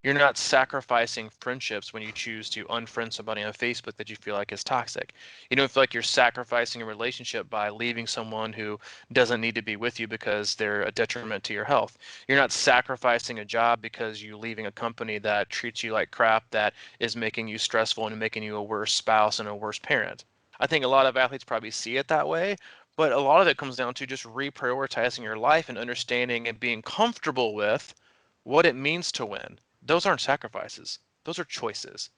You're not sacrificing friendships when you choose to unfriend somebody on Facebook that you feel like is toxic. You don't feel like you're sacrificing a relationship by leaving someone who doesn't need to be with you because they're a detriment to your health. You're not sacrificing a job because you're leaving a company that treats you like crap, that is making you stressful and making you a worse spouse and a worse parent. I think a lot of athletes probably see it that way, but a lot of it comes down to just reprioritizing your life and understanding and being comfortable with what it means to win. Those aren't sacrifices. Those are choices.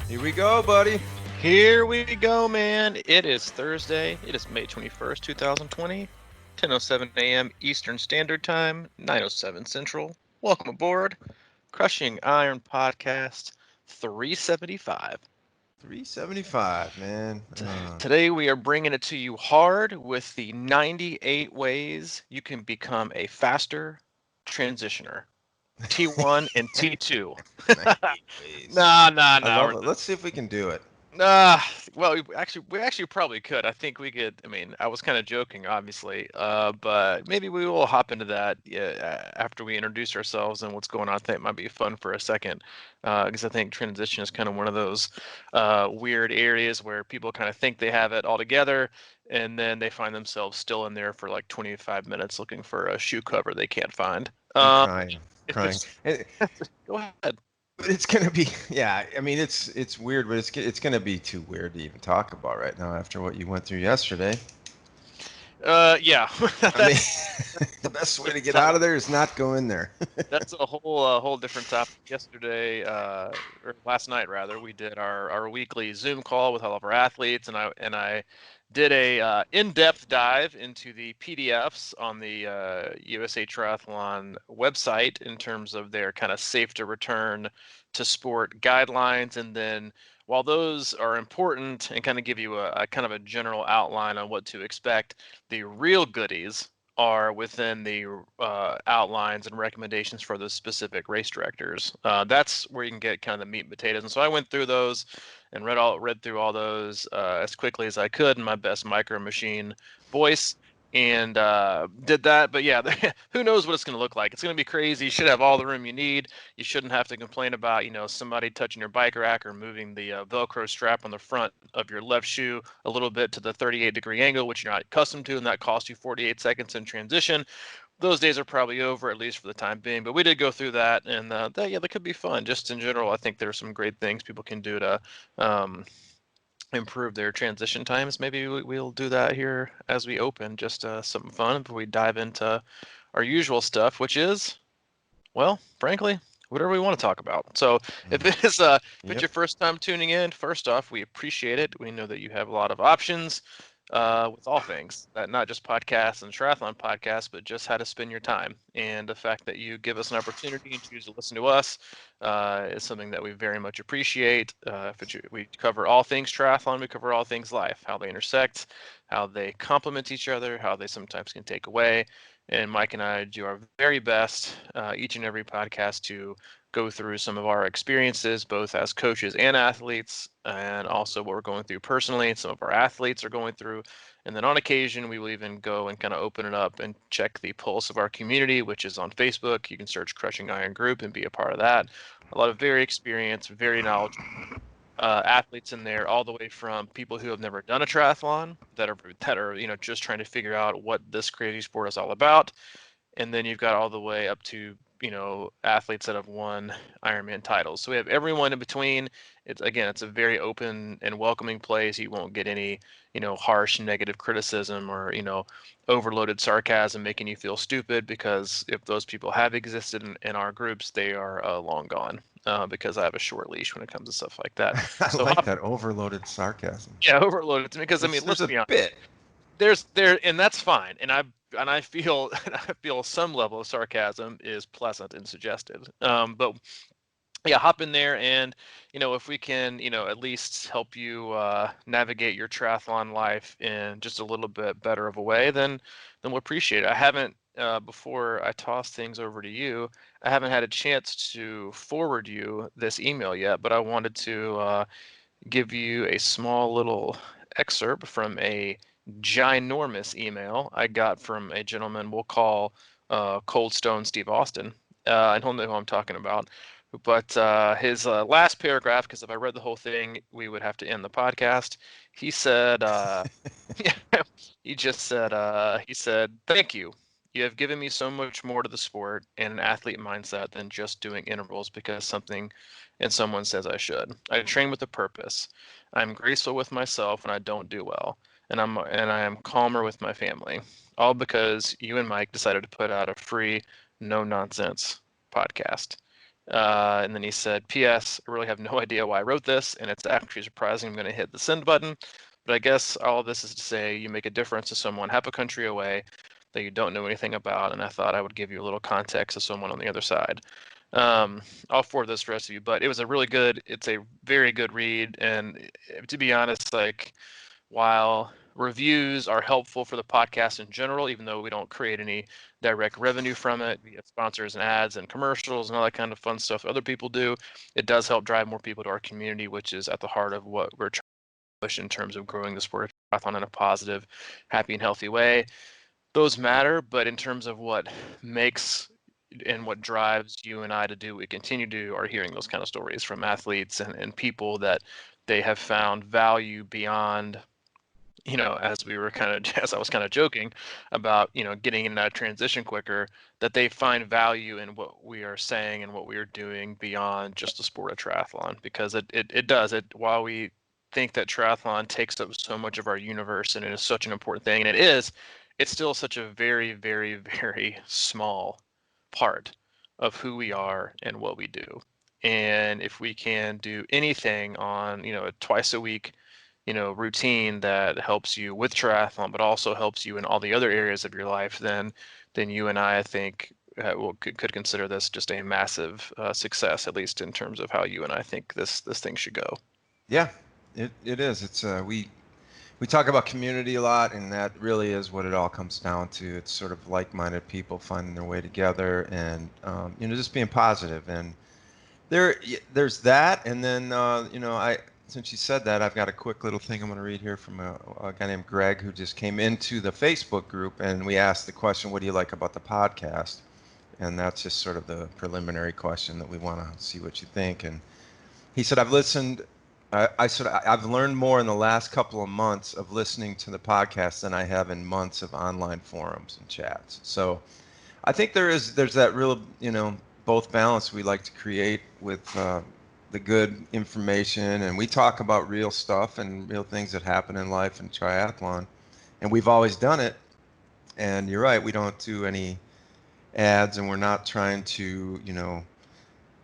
Here we go, buddy. Here we go, man. It is Thursday. It is May 21st, 2020, 10:07 a.m. Eastern Standard Time, 9:07 Central. Welcome aboard. Crushing Iron Podcast 375. 375, man. Today we are bringing it to you hard with the 98 ways you can become a faster transitioner. T1 and T2. 98 ways. Nah, I love it. Let's see if we can do it. well, we actually probably could. I think we could. I mean, I was kind of joking, obviously, but maybe we will hop into that after we introduce ourselves and what's going on. I think it might be fun for a second, because I think transition is kind of one of those weird areas where people kind of think they have it all together, and then they find themselves still in there for like 25 minutes looking for a shoe cover they can't find. I'm Um, crying. if Crying. it's And- Go ahead. but it's gonna be, yeah. I mean, it's weird, but it's gonna be too weird to even talk about right now after what you went through yesterday. Yeah, I mean, that's the best way to get out of there is not go in there. that's a whole different topic. Yesterday, or last night rather, we did our weekly Zoom call with all of our athletes, and I did a in-depth dive into the PDFs on the USA Triathlon website in terms of their kind of safe to return to sport guidelines, and then while those are important and kind of give you a kind of a general outline on what to expect, the real goodies are within the outlines and recommendations for the specific race directors. That's where you can get kind of the meat and potatoes. And so I went through those and read through all those as quickly as I could in my best micro machine voice, and did that. But yeah, who knows what it's going to look like? It's going to be crazy. You should have all the room you need. You shouldn't have to complain about somebody touching your bike rack or moving the Velcro strap on the front of your left shoe a little bit to the 38-degree angle, which you're not accustomed to, and that costs you 48 seconds in transition. Those days are probably over, at least for the time being. But we did go through that, and that could be fun. Just in general, I think there's some great things people can do to um, improve their transition times. Maybe we'll do that here as we open, just something fun before we dive into our usual stuff, which is, well, frankly, whatever we want to talk about. So if it's Yep. your first time tuning in, first off, we appreciate it. We know that you have a lot of options with all things, that not just podcasts and triathlon podcasts, but just how to spend your time. And the fact that you give us an opportunity and choose to listen to us is something that we very much appreciate. We cover all things triathlon, we cover all things life, how they intersect, how they complement each other, how they sometimes can take away. And Mike and I do our very best each and every podcast to go through some of our experiences, both as coaches and athletes, and also what we're going through personally, and some of our athletes are going through. And then on occasion, we will even go and kind of open it up and check the pulse of our community, which is on Facebook. You can search Crushing Iron Group and be a part of that. A lot of very experienced, very knowledgeable athletes in there, all the way from people who have never done a triathlon that are just trying to figure out what this crazy sport is all about, and then you've got all the way up to athletes that have won Ironman titles. So we have everyone in between. It's a very open and welcoming place. You won't get any harsh negative criticism or overloaded sarcasm making you feel stupid, because if those people have existed in our groups, they are long gone. Because I have a short leash when it comes to stuff like that. I So like that overloaded sarcasm. yeah, overloaded to me, because I mean, There's let's a be honest. bit. And that's fine. And I feel I feel some level of sarcasm is pleasant and suggestive. But yeah, hop in there, and if we can at least help you navigate your triathlon life in just a little bit better of a way, then we'll appreciate it. I haven't before I toss things over to you, I haven't had a chance to forward you this email yet, but I wanted to give you a small little excerpt from a ginormous email I got from a gentleman we'll call Cold Stone Steve Austin. And he'll know who I'm talking about. But his last paragraph, because if I read the whole thing, we would have to end the podcast. He said, yeah, he said, thank you. You have given me so much more to the sport and an athlete mindset than just doing intervals because something and someone says I should. I train with a purpose. I'm graceful with myself when I don't do well, and I am calmer with my family. All because you and Mike decided to put out a free, no nonsense podcast. And then he said, P.S. I really have no idea why I wrote this, and it's actually surprising I'm going to hit the send button. But I guess all of this is to say you make a difference to someone half a country away that you don't know anything about, and I thought I would give you a little context of someone on the other side. Um, I'll forward this to the rest of you, but it's a very good read, and to be honest, like while reviews are helpful for the podcast in general, even though we don't create any direct revenue from it, via sponsors and ads and commercials and all that kind of fun stuff other people do, it does help drive more people to our community, which is at the heart of what we're trying to push in terms of growing the sport of triathlon in a positive, happy, and healthy way. Those matter, but in terms of what makes and what drives you and I to do what we continue to do are hearing those kind of stories from athletes and people that they have found value beyond, as we were kind of, as I was kind of joking about, getting in that transition quicker, that they find value in what we are saying and what we are doing beyond just the sport of triathlon, because it does it while we think that triathlon takes up so much of our universe and it is such an important thing, and it's still such a very, very, very small part of who we are and what we do. And if we can do anything on, a twice a week routine that helps you with triathlon, but also helps you in all the other areas of your life, then you and I think could consider this just a massive success, at least in terms of how you and I think this thing should go. Yeah, it is. It's we talk about community a lot, and that really is what it all comes down to. It's sort of like-minded people finding their way together, and just being positive. And there's that, and then I since you said that, I've got a quick little thing I'm going to read here from a guy named Greg who just came into the Facebook group, and we asked the question, "What do you like about the podcast?" And that's just sort of the preliminary question that we want to see what you think. And he said, "I've listened. I've learned more in the last couple of months of listening to the podcast than I have in months of online forums and chats." So I think there's that real, both balance we like to create with the good information, and we talk about real stuff and real things that happen in life and triathlon, and we've always done it. And you're right, we don't do any ads, and we're not trying to,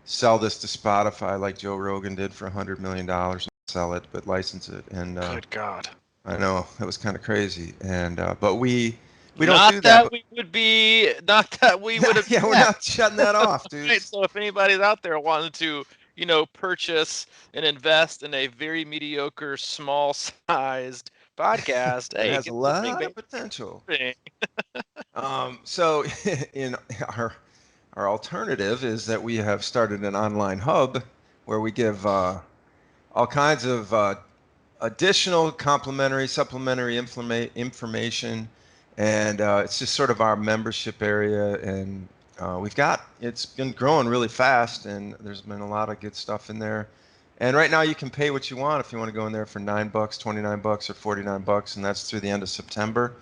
sell this to Spotify like Joe Rogan did for $100 million, and sell it, but license it. And Good God. I know it was kind of crazy, and but we don't Not do that. that But we would be, not that we would yeah, we're object. not shutting that off, Right. dudes. So if anybody's out there wanting to, purchase and invest in a very mediocre, small sized podcast, That hey, has a get the ring, lot of baby. potential. Ring. So in our alternative is that we have started an online hub where we give all kinds of additional complementary, supplementary information, and it's just sort of our membership area. And it's been growing really fast, and there's been a lot of good stuff in there. And right now, you can pay what you want if you want to go in there for $9, $29, or $49, and that's through the end of September.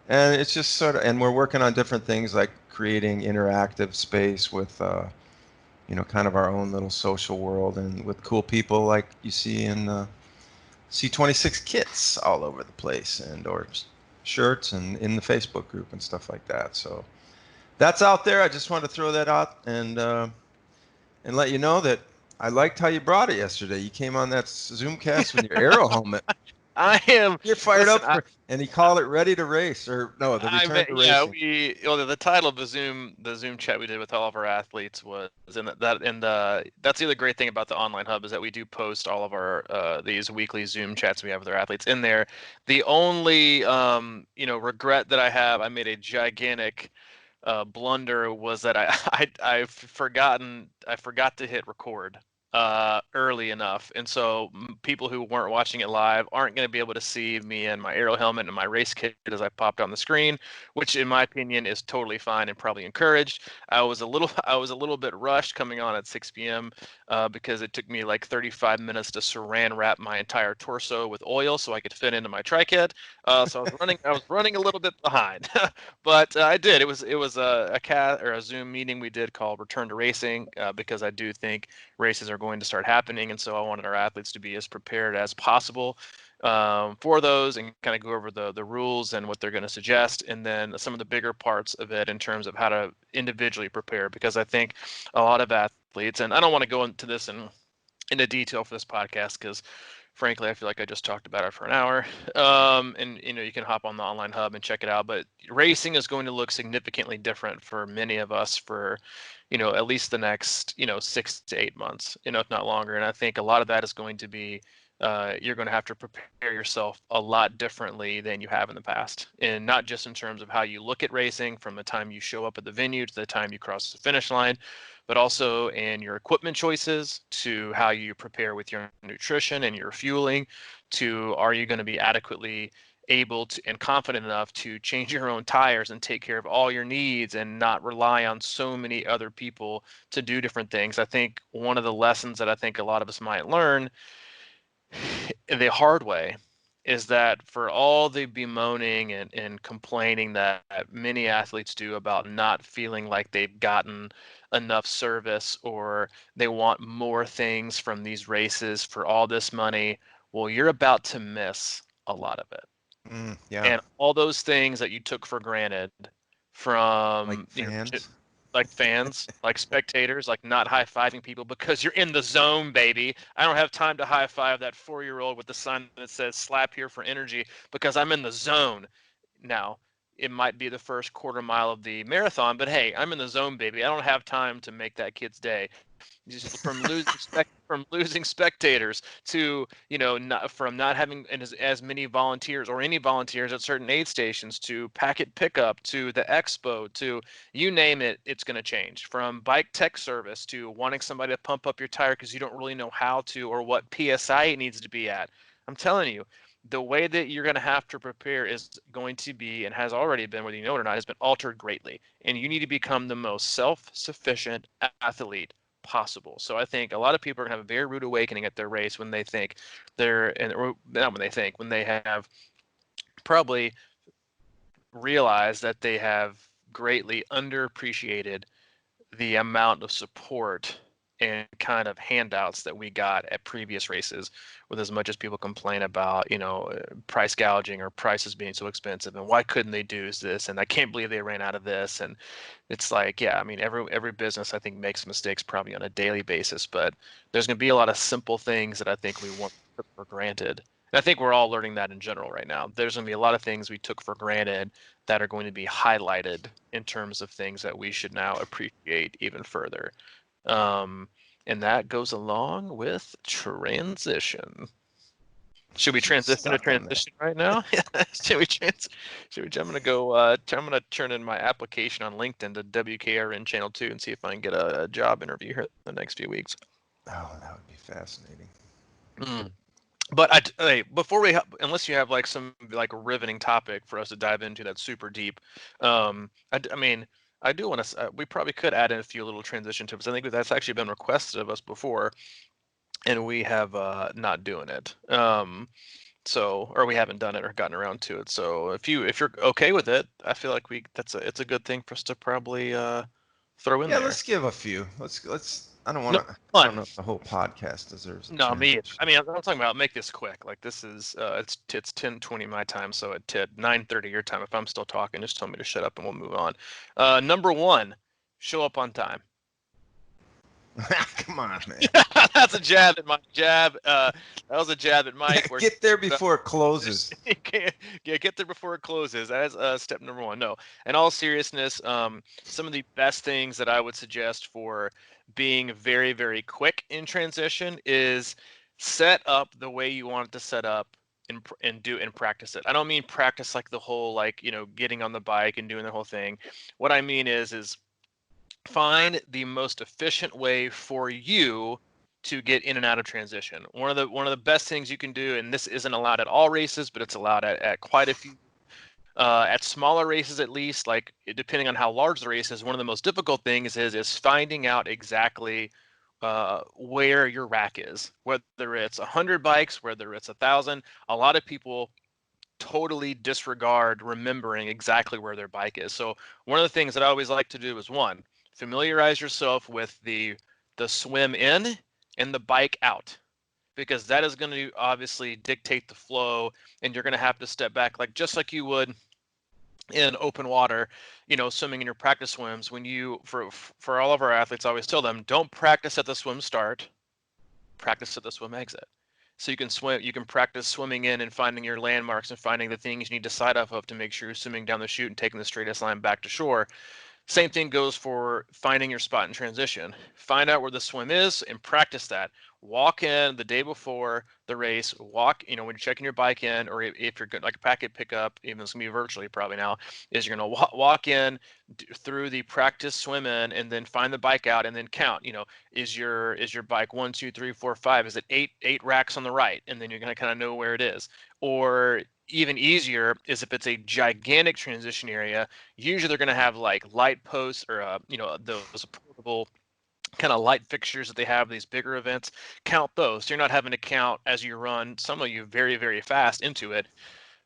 And it's just sort of, and we're working on different things like creating interactive space with, kind of our own little social world, and with cool people like you see in C26 kits all over the place, and or shirts, and in the Facebook group and stuff like that. So that's out there. I just wanted to throw that out and let you know that I liked how you brought it yesterday. You came on that Zoomcast with your Aero helmet. I am, You're fired listen, up for, and he called it Ready to Race, or no, the Return to yeah, Racing. the title of the Zoom chat we did with all of our athletes was in that, and that's the other great thing about the online hub is that we do post all of our these weekly Zoom chats we have with our athletes in there. The only regret that I made a gigantic blunder was that I forgot to hit record early enough. And so people who weren't watching it live aren't going to be able to see me in my aero helmet and my race kit as I popped on the screen, which in my opinion is totally fine and probably encouraged. I was a little bit rushed coming on at 6 p.m. Because it took me like 35 minutes to saran wrap my entire torso with oil so I could fit into my tri kit. So I was running a little bit behind, but I did. It was a cat or a Zoom meeting we did called Return to Racing, because I do think races are going to start happening, and so I wanted our athletes to be as prepared as possible for those, and kind of go over the rules and what they're going to suggest, and then some of the bigger parts of it in terms of how to individually prepare, because I think a lot of athletes, and I don't want to go into this into detail for this podcast because frankly I feel like I just talked about it for an hour, and you can hop on the online hub and check it out, but racing is going to look significantly different for many of us for at least the next 6 to 8 months, if not longer. And I think a lot of that is going to be you're going to have to prepare yourself a lot differently than you have in the past, and not just in terms of how you look at racing from the time you show up at the venue to the time you cross the finish line, but also in your equipment choices, to how you prepare with your nutrition and your fueling, to are you going to be adequately able to and confident enough to change your own tires and take care of all your needs and not rely on so many other people to do different things. I think one of the lessons that I think a lot of us might learn the hard way is that for all the bemoaning and complaining that many athletes do about not feeling like they've gotten enough service, or they want more things from these races for all this money, well, you're about to miss a lot of it. Yeah, And all those things that you took for granted like from fans. like fans, like spectators, like not high-fiving people because you're in the zone, baby. I don't have time to high-five that 4-year-old with the sign that says slap here for energy because I'm in the zone. Now, it might be the first quarter mile of the marathon, but hey, I'm in the zone, baby. I don't have time to make that kid's day. Just from losing spectators to not from not having as many volunteers or any volunteers at certain aid stations, to packet pickup, to the expo, to you name it, it's going to change. From bike tech service to wanting somebody to pump up your tire because you don't really know how to or what psi it needs to be at. I'm telling you, the way that you're going to have to prepare is going to be, and has already been, whether you know it or not, has been altered greatly. And you need to become the most self-sufficient athlete possible. So I think a lot of people are gonna have a very rude awakening at their race when they think or not when they think, when they have probably realized that they have greatly underappreciated the amount of support and kind of handouts that we got at previous races. With as much as people complain about price gouging or prices being so expensive and why couldn't they do this, and I can't believe they ran out of this, and it's like, yeah, I mean, every business I think makes mistakes probably on a daily basis, but there's going to be a lot of simple things that I think we want to took for granted. And I think we're all learning that in general right now. There's going to be a lot of things we took for granted that are going to be highlighted in terms of things that we should now appreciate even further. Um, and that goes along with transition. Should we Should transition to suck on that. transition right now? should we trans? I'm gonna go. I'm gonna turn in my application on LinkedIn to WKRN Channel 2 and see if I can get a job interview here in the next few weeks. Oh, that would be fascinating. Mm. But hey, unless you have like some like riveting topic for us to dive into that's super deep, I mean, I do want to. We probably could add in a few little transition tips. I think that's actually been requested of us before, and we have not doing it. So, or we haven't done it or gotten around to it. So if you're okay with it, I feel like it's a good thing for us to probably throw in Yeah, there. let's give a few. Let's. I don't want No, to. I don't fun. know if the whole podcast deserves a No, me either. I transition. mean, I'm talking about make this quick. Like this is it's 10:20 my time, so at 9:30 your time. If I'm still talking, just tell me to shut up and we'll move on. Number one, show up on time. Come on, man. That's a jab at Mike. That was a jab at Mike. Where Get there before it closes. yeah, get there before it closes. That's step number one. No, in all seriousness, some of the best things that I would suggest for being very, very quick in transition is set up the way you want it to set up and practice it. I don't mean practice like the whole like getting on the bike and doing the whole thing. What I mean is find the most efficient way for you to get in and out of transition. One of the best things you can do, and this isn't allowed at all races, but it's allowed at quite a few. At smaller races, at least, like depending on how large the race is, one of the most difficult things is finding out exactly where your rack is. Whether it's 100 bikes, whether it's 1,000, a lot of people totally disregard remembering exactly where their bike is. So one of the things that I always like to do is, one, familiarize yourself with the swim in and the bike out, because that is going to obviously dictate the flow, and you're going to have to step back, like just like you would in open water, swimming in your practice swims. When you for all of our athletes, I always tell them, don't practice at the swim start, practice at the swim exit. So you can practice swimming in and finding your landmarks and finding the things you need to side off of to make sure you're swimming down the chute and taking the straightest line back to shore. Same thing goes for finding your spot in transition. Find out where the swim is and practice that. Walk in the day before the race. Walk, when you're checking your bike in, or if you're good, like a packet pickup, even it's gonna be virtually probably now, is you're gonna walk in through the practice swim in, and then find the bike out, and then count. Is your bike 1, 2, 3, 4, 5? Is it eight racks on the right? And then you're gonna kind of know where it is. Or even easier is if it's a gigantic transition area. Usually they're going to have like light posts, or those portable kind of light fixtures that they have these bigger events. Count those, so you're not having to count as you run, some of you very, very fast into it.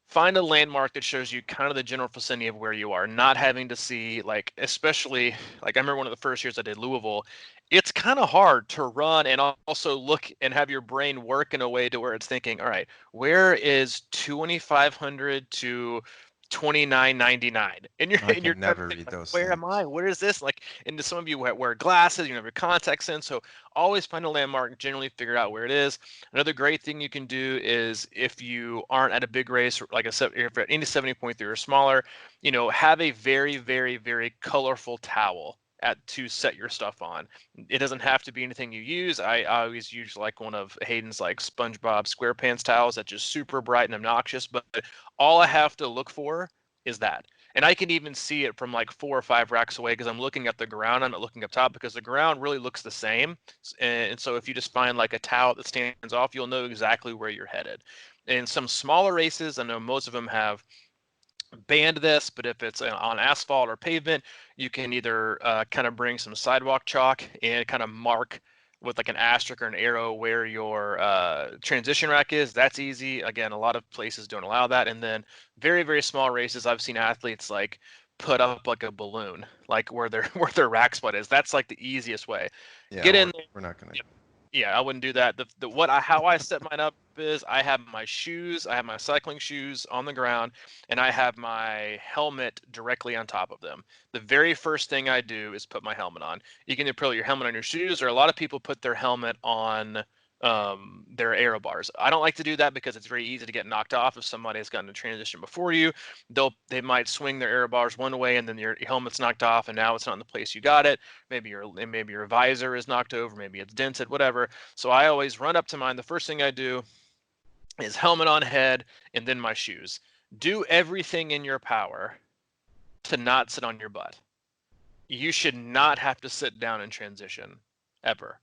Find a landmark that shows you kind of the general vicinity of where you are, not having to see, like, especially like I remember one of the first years I did Louisville. It's kind of hard to run and also look and have your brain work in a way to where it's thinking, all right, where is 2,500 to 2,999? And you're I and you're can trying to never think read like, those where am I? things. Where is this? Like, and some of you wear glasses, you have your contacts in, so always find a landmark and generally figure out where it is. Another great thing you can do is, if you aren't at a big race, like I said, if you're at any 70.3 or smaller, have a very, very, very colorful towel to set your stuff on. It doesn't have to be anything you use. I always use like one of Hayden's like SpongeBob SquarePants towels that's just super bright and obnoxious, but all I have to look for is that. And I can even see it from like 4 or 5 racks away because I'm looking at the ground. I'm not looking up top because the ground really looks the same. And so if you just find like a towel that stands off, you'll know exactly where you're headed. In some smaller races, I know most of them have banned this, but if it's on asphalt or pavement, you can either kind of bring some sidewalk chalk and kind of mark with like an asterisk or an arrow where your transition rack is. That's easy. Again, a lot of places don't allow that. And then very, very small races, I've seen athletes like put up like a balloon, like where their where their rack spot is. That's like the easiest way. Yeah, Get in there. we're not gonna. Yeah, I wouldn't do that. How I set mine up is, I have my shoes, I have my cycling shoes on the ground, and I have my helmet directly on top of them. The very first thing I do is put my helmet on. You can either put your helmet on your shoes, or a lot of people put their helmet on their aero bars. I don't like to do that because it's very easy to get knocked off if somebody has gotten a transition before you. They might swing their aero bars one way, and then your helmet's knocked off, and now it's not in the place you got it. Maybe your visor is knocked over, maybe it's dented, whatever. So I always run up to mine. The first thing I do is helmet on head, and then my shoes. Do everything in your power to not sit on your butt. You should not have to sit down in transition ever.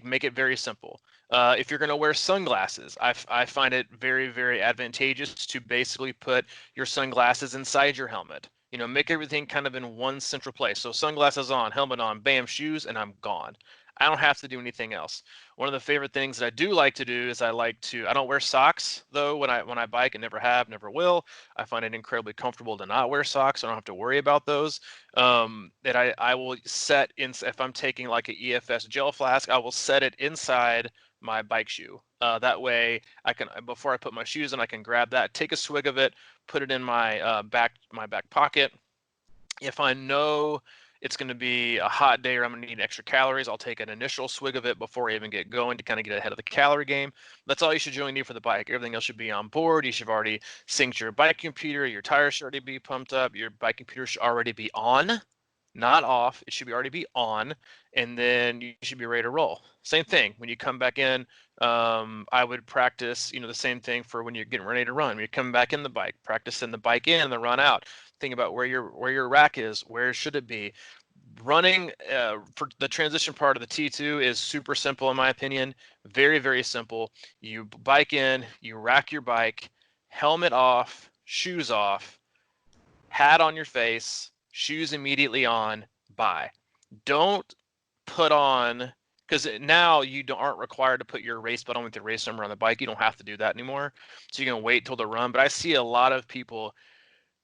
Make it very simple. If you're going to wear sunglasses, I find it very, very advantageous to basically put your sunglasses inside your helmet. Make everything kind of in one central place. So sunglasses on, helmet on, bam, shoes, and I'm gone. I don't have to do anything else. One of the favorite things that I do like to do is I don't wear socks though when I bike, and never have, never will. I find it incredibly comfortable to not wear socks. So I don't have to worry about those. That I will set in, if I'm taking like an EFS gel flask, I will set it inside my bike shoe. That way I can, before I put my shoes on, I can grab that, take a swig of it, put it in my back pocket. If I know it's going to be a hot day or I'm going to need extra calories, I'll take an initial swig of it before I even get going to kind of get ahead of the calorie game. That's all you should really need for the bike. Everything else should be on board. You should have already synced your bike computer. Your tires should already be pumped up. Your bike computer should already be on, not off. It should already be on, and then you should be ready to roll. Same thing when you come back in. I would practice, the same thing for when you're getting ready to run. When you're coming back in the bike, practicing the bike in and the run out. Think about where your rack is. Where should it be? running for the transition part of the T2 is super simple in my opinion. Very, very simple. You bike in, you rack your bike, helmet off, shoes off, hat on your face, shoes immediately on, bye. Don't put on, because now you aren't required to put your race belt on with your race number on the bike. You don't have to do that anymore. So you can wait till the run. But I see a lot of people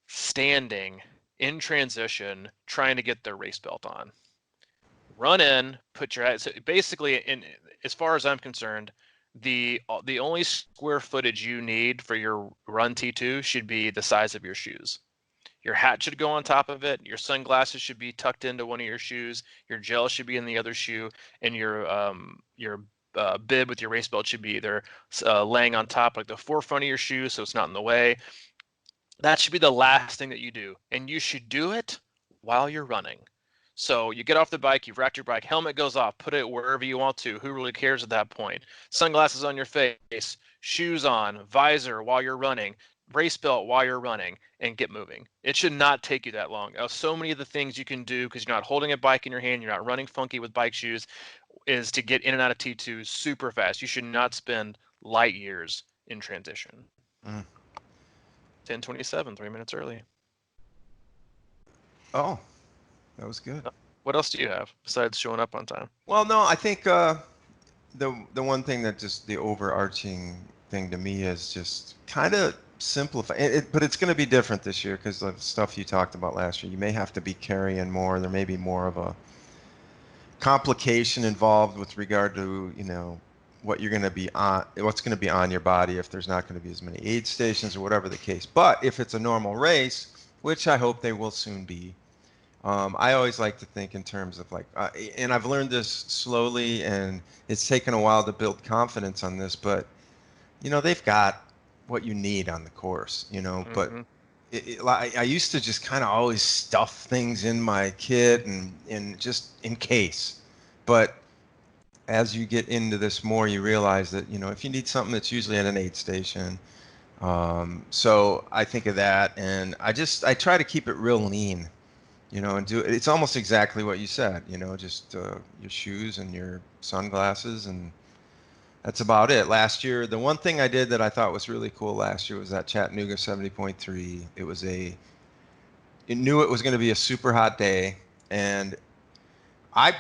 standing in transition trying to get their race belt on. Run in, put your hat. So basically, as far as I'm concerned, the only square footage you need for your run T2 should be the size of your shoes. Your hat should go on top of it. Your sunglasses should be tucked into one of your shoes. Your gel should be in the other shoe, and your bib with your race belt should be either laying on top, like the forefront of your shoe, so it's not in the way. That should be the last thing that you do, and you should do it while you're running. So you get off the bike, you've racked your bike, helmet goes off, put it wherever you want to. Who really cares at that point? Sunglasses on your face, shoes on, visor while you're running, race belt while you're running, and get moving. It should not take you that long. So many of the things you can do because you're not holding a bike in your hand, you're not running funky with bike shoes, is to get in and out of T2 super fast. You should not spend light years in transition. Mm. 10:27, 3 minutes early. Oh, that was good. What else do you have besides showing up on time? Well, no, I think the one thing that just the overarching thing to me is just kind of simplify it, but it's going to be different this year because of stuff you talked about last year. You may have to be carrying more. There may be more of a complication involved with regard to, what you're going to be on, what's going to be on your body if there's not going to be as many aid stations or whatever the case. But if it's a normal race, which I hope they will soon be, I always like to think in terms of like, and I've learned this slowly, and it's taken a while to build confidence on this, but they've got what you need on the course, but Mm-hmm. I used to just kind of always stuff things in my kit and just in case. But as you get into this more, you realize that, if you need something that's usually at an aid station. So I think of that, and I try to keep it real lean, and do it's almost exactly what you said, just your shoes and your sunglasses, and that's about it. Last year, the one thing I did that I thought was really cool last year was that Chattanooga 70.3. It knew it was going to be a super hot day, and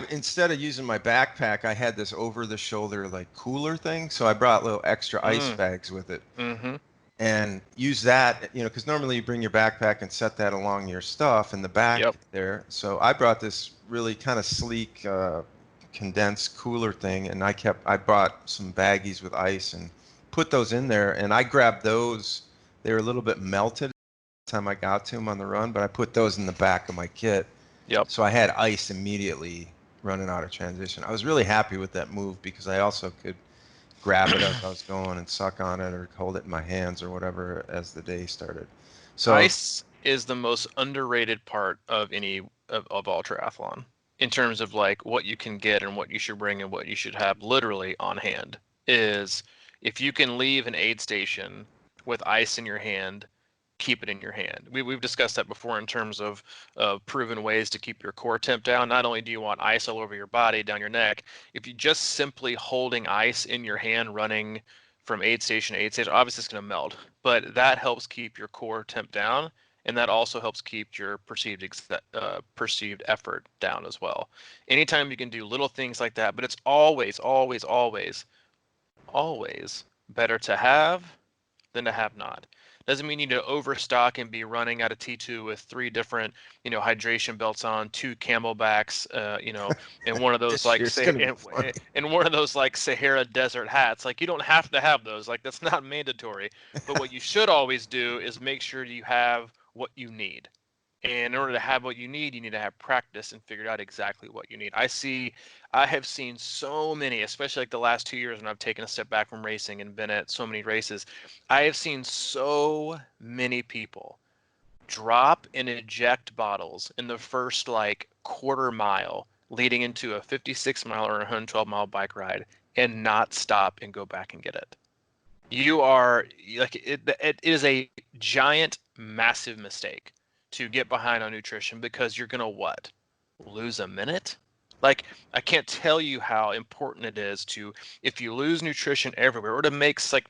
instead of using my backpack, I had this over the shoulder like cooler thing, so I brought little extra ice Mm. bags with it Mm-hmm. and use that, because normally you bring your backpack and set that along your stuff in the back Yep. there. So I brought this really kind of sleek, condensed cooler thing, and I brought some baggies with ice and put those in there, and I grabbed those. They were a little bit melted by the time I got to them on the run, but I put those in the back of my kit, Yep. so I had ice immediately running out of transition. I was really happy with that move because I also could grab it as I was going and suck on it or hold it in my hands or whatever as the day started. So, Ice is the most underrated part of any of all triathlon in terms of like what you can get and what you should bring and what you should have literally on hand is if you can leave an aid station with ice in your hand, keep it in your hand. We've discussed that before in terms of proven ways to keep your core temp down. Not only do you want ice all over your body, down your neck, if you just simply holding ice in your hand running from aid station to aid station, obviously it's going to melt, but that helps keep your core temp down, and that also helps keep your perceived effort down as well. Anytime you can do little things like that, but it's always, always, always, always better to have than to have not. Doesn't mean you need to overstock and be running out of T2 with three different, hydration belts on, two camelbacks, and one of those this like year's say, going to be funny. and one of those like Sahara desert hats. Like you don't have to have those. Like that's not mandatory. But what you should always do is make sure you have what you need. And in order to have what you need to have practice and figured out exactly what you need. I have seen so many, especially like the last 2 years when I've taken a step back from racing and been at so many races. I have seen so many people drop and eject bottles in the first like quarter mile leading into a 56 mile or a 112-mile bike ride and not stop and go back and get it. You are like it is a giant, massive mistake to get behind on nutrition because you're gonna what? lose a minute. Like, I can't tell you how important it is to, if you lose nutrition everywhere, or to make like,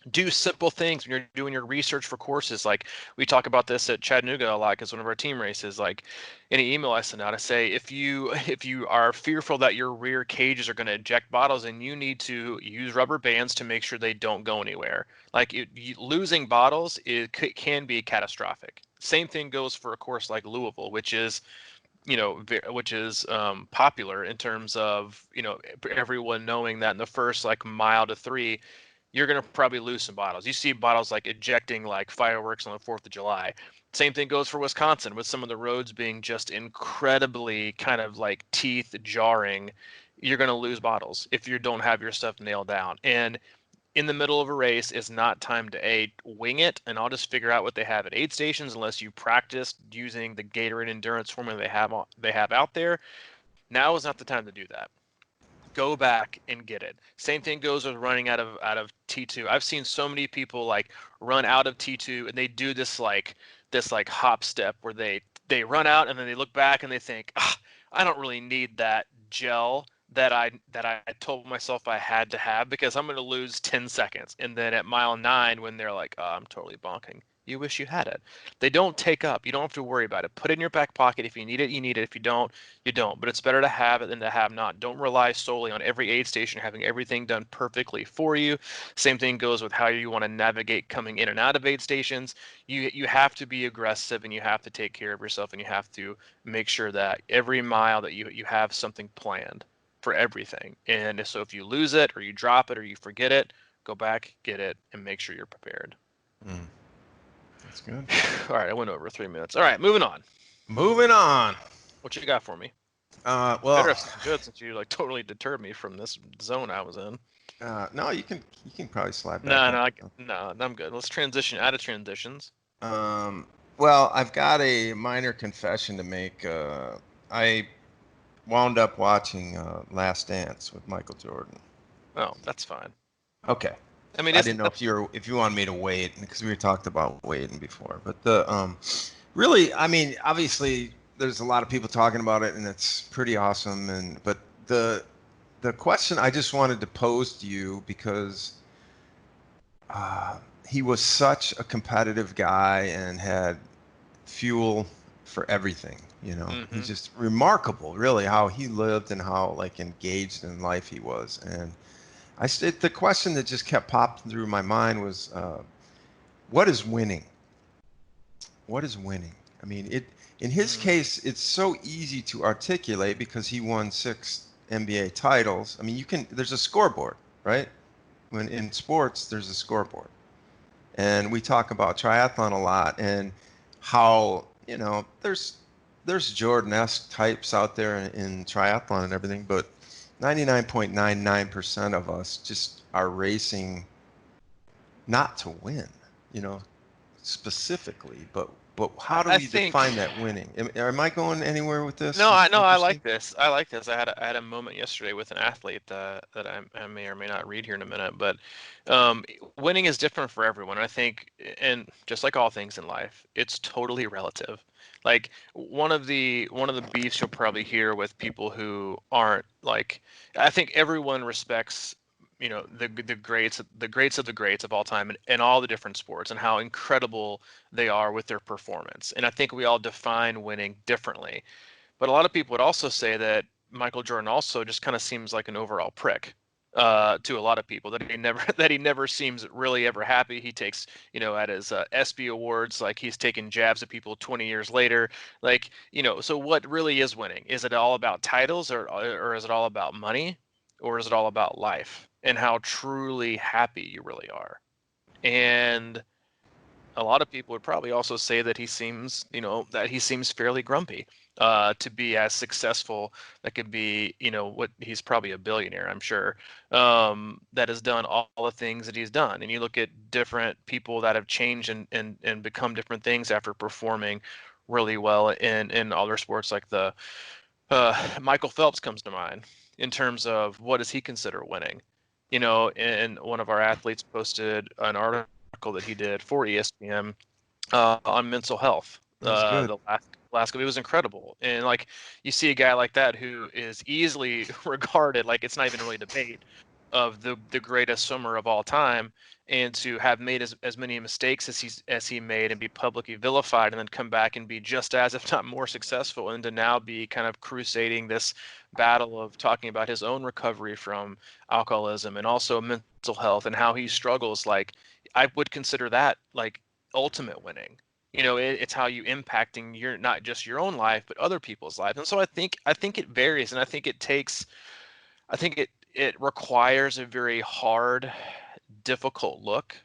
do simple things when you're doing your research for courses. Like, we talk about this at Chattanooga a lot because one of our team races, like, any email I send out, I say, if you are fearful that your rear cages are going to eject bottles, and you need to use rubber bands to make sure they don't go anywhere. Like, losing bottles, can be catastrophic. Same thing goes for a course like Louisville, which is, popular in terms of, everyone knowing that in the first like mile to three, you're going to probably lose some bottles. You see bottles like ejecting like fireworks on the 4th of July. Same thing goes for Wisconsin, with some of the roads being just incredibly kind of like teeth jarring. You're going to lose bottles if you don't have your stuff nailed down. And in the middle of a race is not time to wing it, and I'll just figure out what they have at aid stations, unless you practice using the Gatorade endurance formula they have out there. Now is not the time to do that. Go back and get it. Same thing goes with running out of T2. I've seen so many people like run out of T2, and they do this like hop step where they run out and then they look back and they think, I don't really need that gel that I told myself I had to have, because I'm going to lose 10 seconds. And then at mile 9, when they're like, I'm totally bonking, you wish you had it. They don't take up. You don't have to worry about it. Put it in your back pocket. If you need it, you need it. If you don't, you don't. But it's better to have it than to have not. Don't rely solely on every aid station having everything done perfectly for you. Same thing goes with how you want to navigate coming in and out of aid stations. You have to be aggressive, and you have to take care of yourself, and you have to make sure that every mile that you have something planned for everything. And so if you lose it, or you drop it, or you forget it, go back, get it, and make sure you're prepared. Mm, that's good. All right, I went over 3 minutes. All right, moving on. Moving on. What you got for me? Better Well, have something good, since you like totally deterred me from this zone I was in. no, you can probably slide back No, in. no, no, I'm good. Let's transition out of transitions. Um, well, I've got a minor confession to make. I wound up watching Last Dance with Michael Jordan. Oh, that's fine. Okay. I mean, I isn't didn't know that? if you wanted me to wait because we talked about waiting before, but the really, I mean, obviously there's a lot of people talking about it and it's pretty awesome, and but the question I just wanted to pose to you, because uh, he was such a competitive guy and had fuel for everything. He's Mm-hmm. just remarkable, really, how he lived and how like engaged in life he was. And the question that just kept popping through my mind was, what is winning? What is winning? I mean, in his Mm. case, it's so easy to articulate because he won 6 NBA titles. I mean, there's a scoreboard, right? When in sports, there's a scoreboard. And we talk about triathlon a lot, and how, there's Jordan-esque types out there in triathlon and everything, but 99.99% of us just are racing not to win, you know, specifically, but how do I we think. define that winning? Am I going anywhere with this? No, Is I it no, I interesting? like this. I like this. I had a moment yesterday with an athlete that I may or may not read here in a minute, but winning is different for everyone. I think, and just like all things in life, it's totally relative. Like, one of the beefs you'll probably hear with people who aren't like, I think everyone respects, the greats of the greats of all time, and all the different sports, and how incredible they are with their performance. And I think we all define winning differently. But a lot of people would also say that Michael Jordan also just kind of seems like an overall prick, to a lot of people. That he never that he never seems really ever happy. He takes, at his ESPY awards, like he's taking jabs at people 20 years later. Like, so what really is winning? Is it all about titles, or is it all about money, or is it all about life and how truly happy you really are? And a lot of people would probably also say that he seems fairly grumpy, to be as successful. That could be, what he's probably a billionaire, I'm sure, that has done all the things that he's done. And you look at different people that have changed and become different things after performing really well in other sports, like the Michael Phelps comes to mind in terms of what does he consider winning. And one of our athletes posted an article that he did for ESPN, on mental health. That's good. The last it was incredible. And like you see a guy like that who is easily regarded, like it's not even really a debate, of the greatest swimmer of all time, and to have made as many mistakes as he made and be publicly vilified and then come back and be just as if not more successful, and to now be kind of crusading this battle of talking about his own recovery from alcoholism and also mental health and how he struggles. Like I would consider that like ultimate winning. It's how you impacting your not just your own life but other people's lives. And so I think it varies, and I think it requires a very hard, difficult look,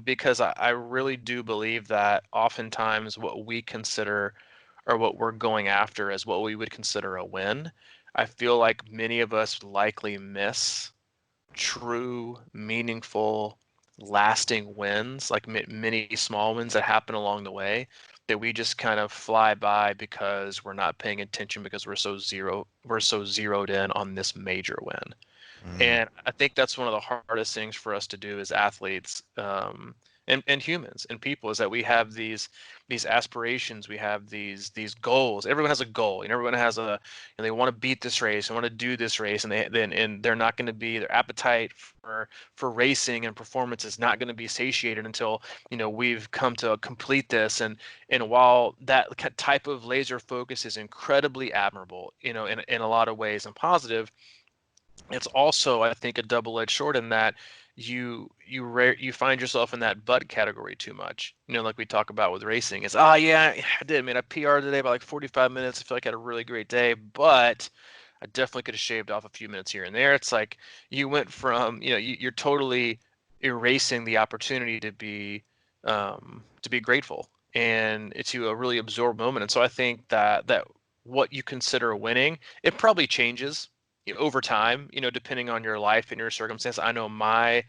because I really do believe that oftentimes what we consider or what we're going after is what we would consider a win. I feel like many of us likely miss true, meaningful, lasting wins, like many small wins that happen along the way that we just kind of fly by because we're not paying attention because we're so zeroed in on this major win. Mm. And I think that's one of the hardest things for us to do as athletes, and humans and people, is that we have these aspirations, we have these goals. Everyone has a goal, and everyone has they want to beat this race, they want to do this race, and they're not going to be their appetite for racing and performance is not going to be satiated until we've come to complete this. And while that type of laser focus is incredibly admirable, in a lot of ways and positive, it's also, I think, a double-edged sword in that you find yourself in that but category too much. Like we talk about with racing, is yeah, I did, man. I PR'd today by like 45 minutes. I feel like I had a really great day, but I definitely could have shaved off a few minutes here and there. It's like you went from, you're totally erasing the opportunity to be grateful and to a really absorbed moment. And so I think that what you consider winning, it probably changes over time, depending on your life and your circumstance. I know my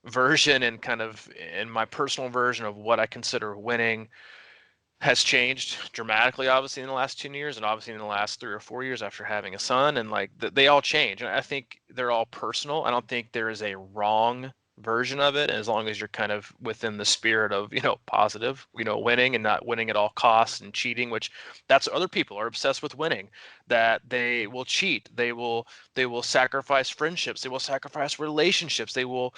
version and kind of in my personal version of what I consider winning has changed dramatically, obviously in the last 2 years, and obviously in the last 3 or 4 years after having a son. And like they all change, and I think they're all personal. I don't think there is a wrong version of it, as long as you're kind of within the spirit of positive, winning and not winning at all costs and cheating, which that's other people are obsessed with winning, that they will cheat, they will sacrifice friendships, they will sacrifice relationships, they will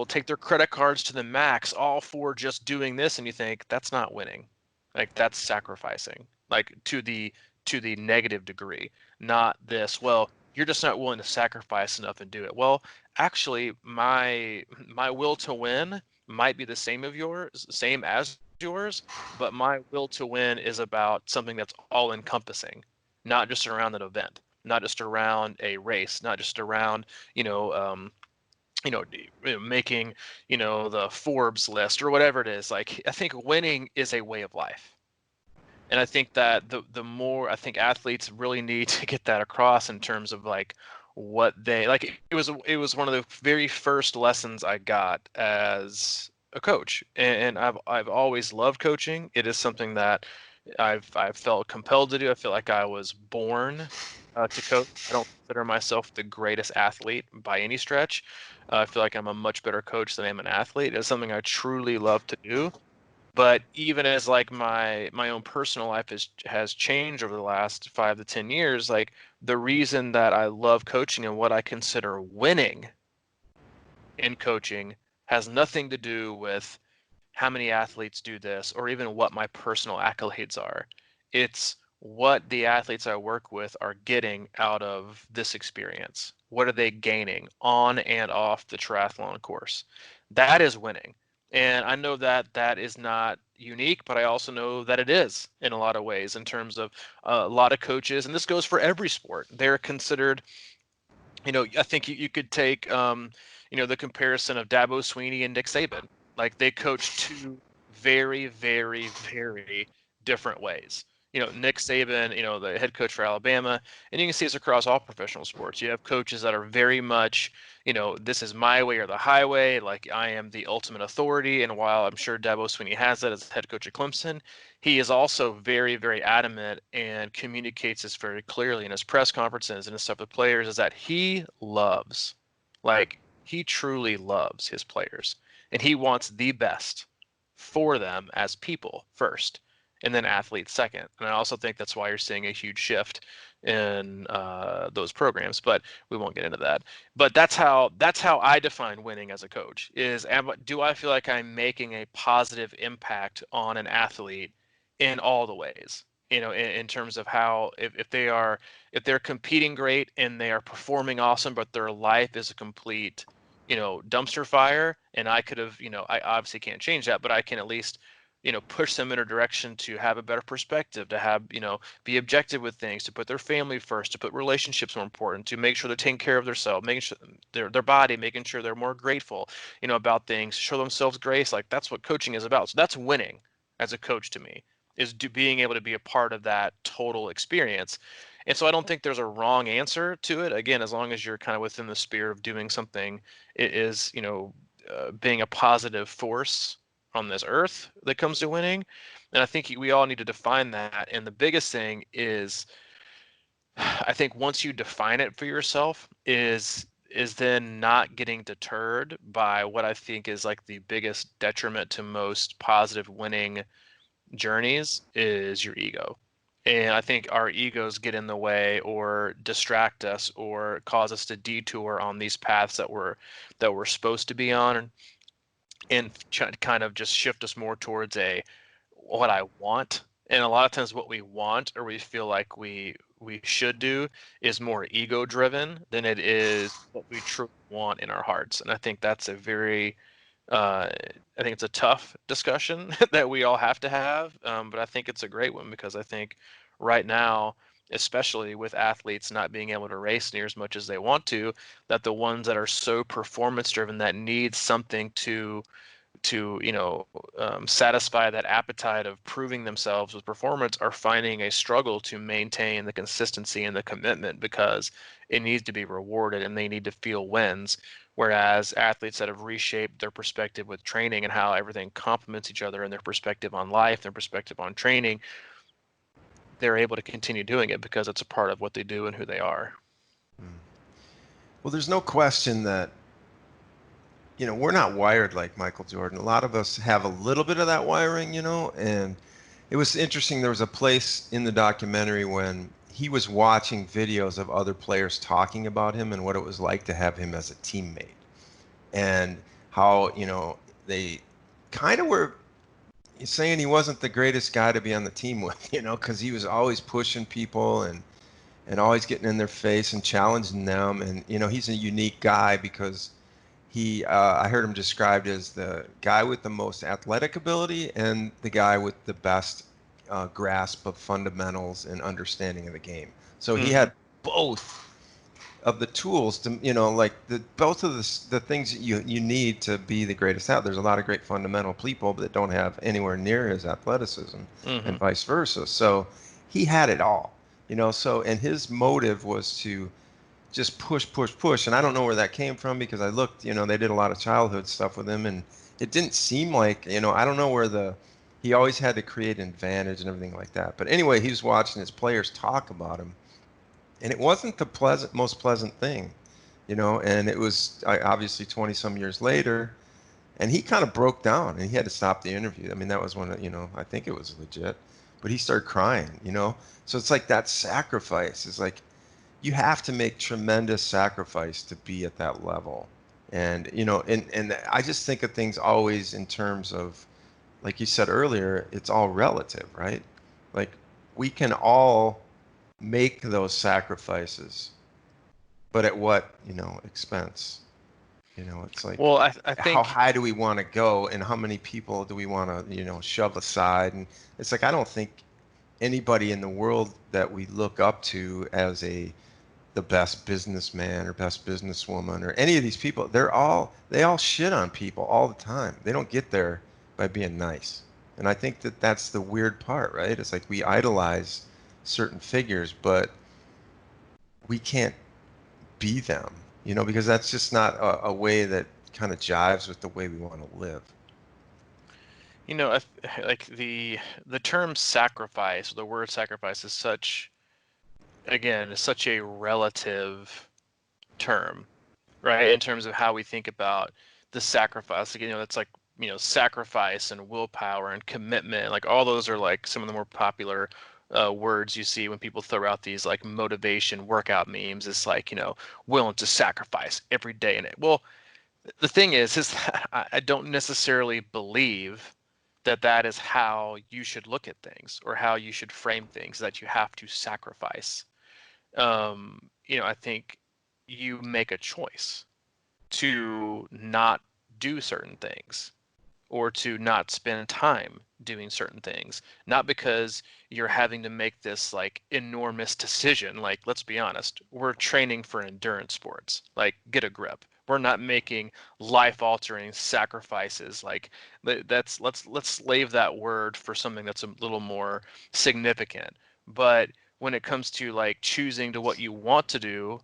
take their credit cards to the max, all for just doing this. And you think that's not winning. Like that's sacrificing, like to the negative degree. Not this, well, you're just not willing to sacrifice enough and do it. Well, actually, my will to win might be the same as yours, but my will to win is about something that's all encompassing, not just around an event, not just around a race, not just around you know um, making the Forbes list or whatever it is. Like I think winning is a way of life. And I think that the more, I think athletes really need to get that across in terms of like what they like. It was one of the very first lessons I got as a coach, and I've always loved coaching. It is something that I've felt compelled to do. I feel like I was born to coach. I don't consider myself the greatest athlete by any stretch. I feel like I'm a much better coach than I am an athlete. It's something I truly love to do. But even as like my own personal life has changed over the last 5 to 10 years, like the reason that I love coaching and what I consider winning in coaching has nothing to do with how many athletes do this or even what my personal accolades are. It's what the athletes I work with are getting out of this experience. What are they gaining on and off the triathlon course? That is winning. And I know that that is not unique, but I also know that it is in a lot of ways in terms of a lot of coaches, and this goes for every sport. They're considered, I think you could take, the comparison of Dabo Sweeney and Nick Saban. Like they coach two very, very, very different ways. Nick Saban, the head coach for Alabama, and you can see this across all professional sports. You have coaches that are very much, this is my way or the highway. Like I am the ultimate authority. And while I'm sure Dabo Sweeney has that as head coach at Clemson, he is also very, very adamant and communicates this very clearly in his press conferences and his stuff with players, is that he like he truly loves his players and he wants the best. for them as people first, and then athletes second. And I also think that's why you're seeing a huge shift in those programs, but we won't get into that. But that's how I define winning as a coach is do I feel like I'm making a positive impact on an athlete in all the ways, in terms of how if they're competing great and they are performing awesome, but their life is a complete dumpster fire, and I could have, I obviously can't change that, but I can at least push them in a direction to have a better perspective, to have, be objective with things, to put their family first, to put relationships more important, to make sure they're taking care of themselves, making sure their body, making sure they're more grateful, about things, show themselves grace. Like that's what coaching is about. So that's winning as a coach to me, is being able to be a part of that total experience. And so I don't think there's a wrong answer to it. Again, as long as you're kind of within the sphere of doing something, it is, being a positive force on this earth that comes to winning. And I think we all need to define that. And the biggest thing is, I think once you define it for yourself, is then not getting deterred by what I think is like the biggest detriment to most positive winning journeys is your ego. And I think our egos get in the way or distract us or cause us to detour on these paths that we're supposed to be on, and kind of just shift us more towards a what I want. And a lot of times what we want or we feel like we should do is more ego driven than it is what we truly want in our hearts. And I think that's a very I think it's a tough discussion that we all have to have, but I think it's a great one because I think right now, especially with athletes not being able to race near as much as they want to, that the ones that are so performance driven that need something to satisfy that appetite of proving themselves with performance are finding a struggle to maintain the consistency and the commitment because it needs to be rewarded and they need to feel wins. Whereas athletes that have reshaped their perspective with training and how everything complements each other and their perspective on life, their perspective on training, they're able to continue doing it because it's a part of what they do and who they are. Well, there's no question that, we're not wired like Michael Jordan. A lot of us have a little bit of that wiring, and it was interesting. There was a place in the documentary when he was watching videos of other players talking about him and what it was like to have him as a teammate, and how, they kind of were saying he wasn't the greatest guy to be on the team with, because he was always pushing people and always getting in their face and challenging them. And, he's a unique guy because I heard him described as the guy with the most athletic ability and the guy with the best grasp of fundamentals and understanding of the game. So he Mm-hmm. had both of the tools to, like both of the things that you need to be the greatest out. There's a lot of great fundamental people that don't have anywhere near his athleticism Mm-hmm. and vice versa. So he had it all, so, and his motive was to just push, push, push. And I don't know where that came from because I looked, they did a lot of childhood stuff with him and it didn't seem like, I don't know where he always had to create an advantage and everything like that. But anyway, he was watching his players talk about him and it wasn't the most pleasant thing, and it was obviously 20 some years later and he kind of broke down and he had to stop the interview. I mean, that was when, I think it was legit, but he started crying, so it's like that sacrifice is like, you have to make tremendous sacrifice to be at that level. And, and I just think of things always in terms of, like you said earlier, it's all relative, right? Like we can all make those sacrifices, but at what, expense? It's like, Well, I how think high do we want to go and how many people do we want to, shove aside? And it's like, I don't think anybody in the world that we look up to as the best businessman or best businesswoman or any of these people, they all shit on people all the time. They don't get there by being nice. And I think that that's the weird part, right? It's like we idolize certain figures, but we can't be them, because that's just not a way that kind of jives with the way we want to live. like the term sacrifice, the word sacrifice is such a relative term, right? In terms of how we think about the sacrifice. Again, it's like sacrifice and willpower and commitment. Like all those are like some of the more popular words you see when people throw out these like motivation workout memes. It's like, willing to sacrifice every day in it. Well, the thing is that I don't necessarily believe that that is how you should look at things or how you should frame things, that you have to sacrifice. I think you make a choice to not do certain things or to not spend time doing certain things, not because you're having to make this like enormous decision. Like, let's be honest, we're training for endurance sports. Like, get a grip. We're not making life-altering sacrifices. Like, that's let's slave that word for something that's a little more significant. But when it comes to like choosing to what you want to do,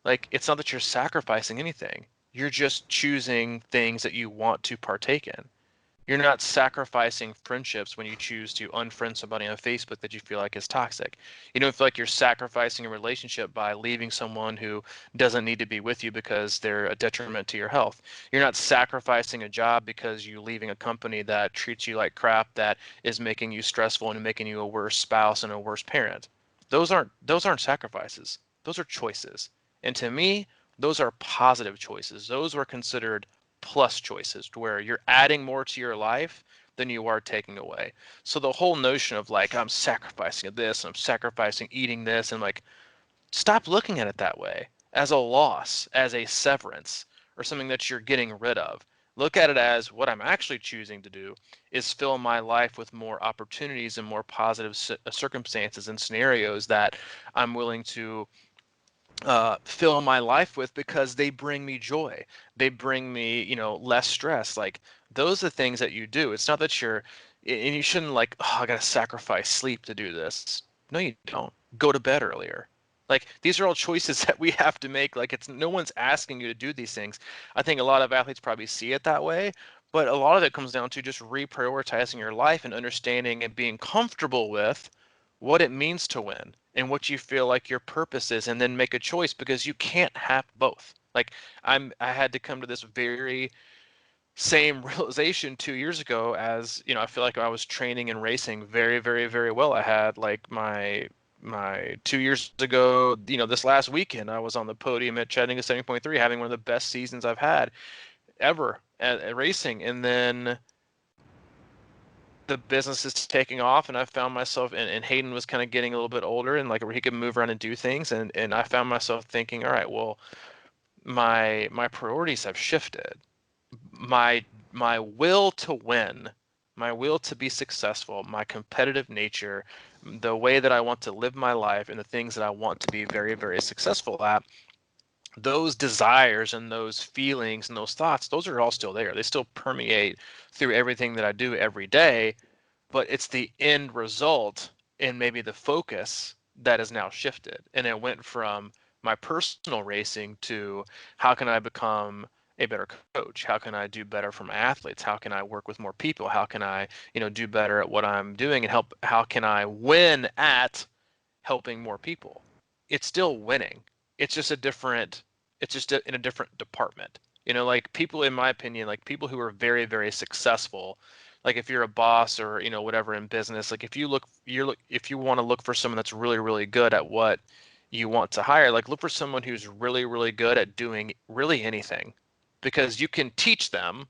like it's not that you're sacrificing anything. You're just choosing things that you want to partake in. You're not sacrificing friendships when you choose to unfriend somebody on Facebook that you feel like is toxic. You don't feel like you're sacrificing a relationship by leaving someone who doesn't need to be with you because they're a detriment to your health. You're not sacrificing a job because you're leaving a company that treats you like crap, that is making you stressful and making you a worse spouse and a worse parent. Those aren't sacrifices. Those are choices. And to me, those are positive choices. Those were considered plus choices to where you're adding more to your life than you are taking away. So the whole notion of like I'm sacrificing this, I'm sacrificing eating this, and like stop looking at it that way as a loss, as a severance, or something that you're getting rid of. Look at it as what I'm actually choosing to do is fill my life with more opportunities and more positive circumstances and scenarios that I'm willing to fill my life with because they bring me joy. They bring me, less stress. Like those are things that you do. It's not that and you shouldn't like, oh, I gotta sacrifice sleep to do this. No, you don't. Go to bed earlier. Like these are all choices that we have to make. Like it's no one's asking you to do these things. I think a lot of athletes probably see it that way, but a lot of it comes down to just reprioritizing your life and understanding and being comfortable with what it means to win and what you feel like your purpose is, and then make a choice because you can't have both. Like I had to come to this very same realization 2 years ago. As I feel like I was training and racing very, very, very well. I had like my 2 years ago, this last weekend, I was on the podium at Chattanooga 70.3, having one of the best seasons I've had ever at racing. And then the business is taking off, and I found myself, and Hayden was kind of getting a little bit older and like where he could move around and do things, and I found myself thinking, all right, well, my priorities have shifted. My will to win, my will to be successful, my competitive nature, the way that I want to live my life, and the things that I want to be very, very successful at, those desires and those feelings and those thoughts, those are all still there. They still permeate through everything that I do every day, but it's the end result and maybe the focus that has now shifted. And it went from my personal racing to how can I become a better coach? How can I do better for my athletes? How can I work with more people? How can I, do better at what I'm doing and help? How can I win at helping more people? It's still winning. It's just a different, in a different department. Like people, in my opinion, like people who are very, very successful, like if you're a boss or, whatever in business, like if you want to look for someone that's really, really good at what you want to hire, like look for someone who's really, really good at doing really anything, because you can teach them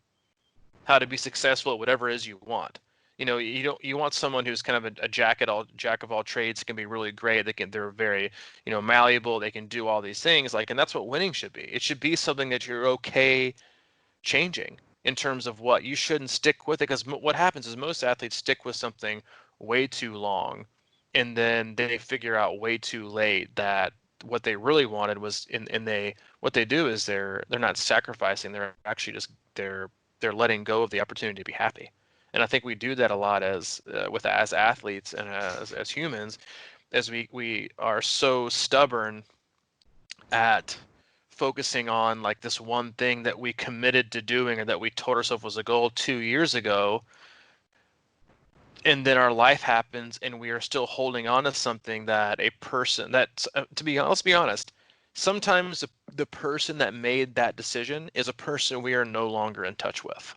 how to be successful at whatever it is you want. You want someone who's kind of a jack of all trades, can be really great. They're very, malleable. They can do all these things. Like, and that's what winning should be. It should be something that you're okay changing in terms of what you shouldn't stick with it. Because what happens is most athletes stick with something way too long, and then they figure out way too late that what they really wanted was, and what they do is they're not sacrificing. They're actually just they're letting go of the opportunity to be happy. And I think we do that a lot as athletes and as humans, as we are so stubborn at focusing on like this one thing that we committed to doing or that we told ourselves was a goal 2 years ago, and then our life happens and we are still holding on to something that a person that let's be honest, sometimes the person that made that decision is a person we are no longer in touch with.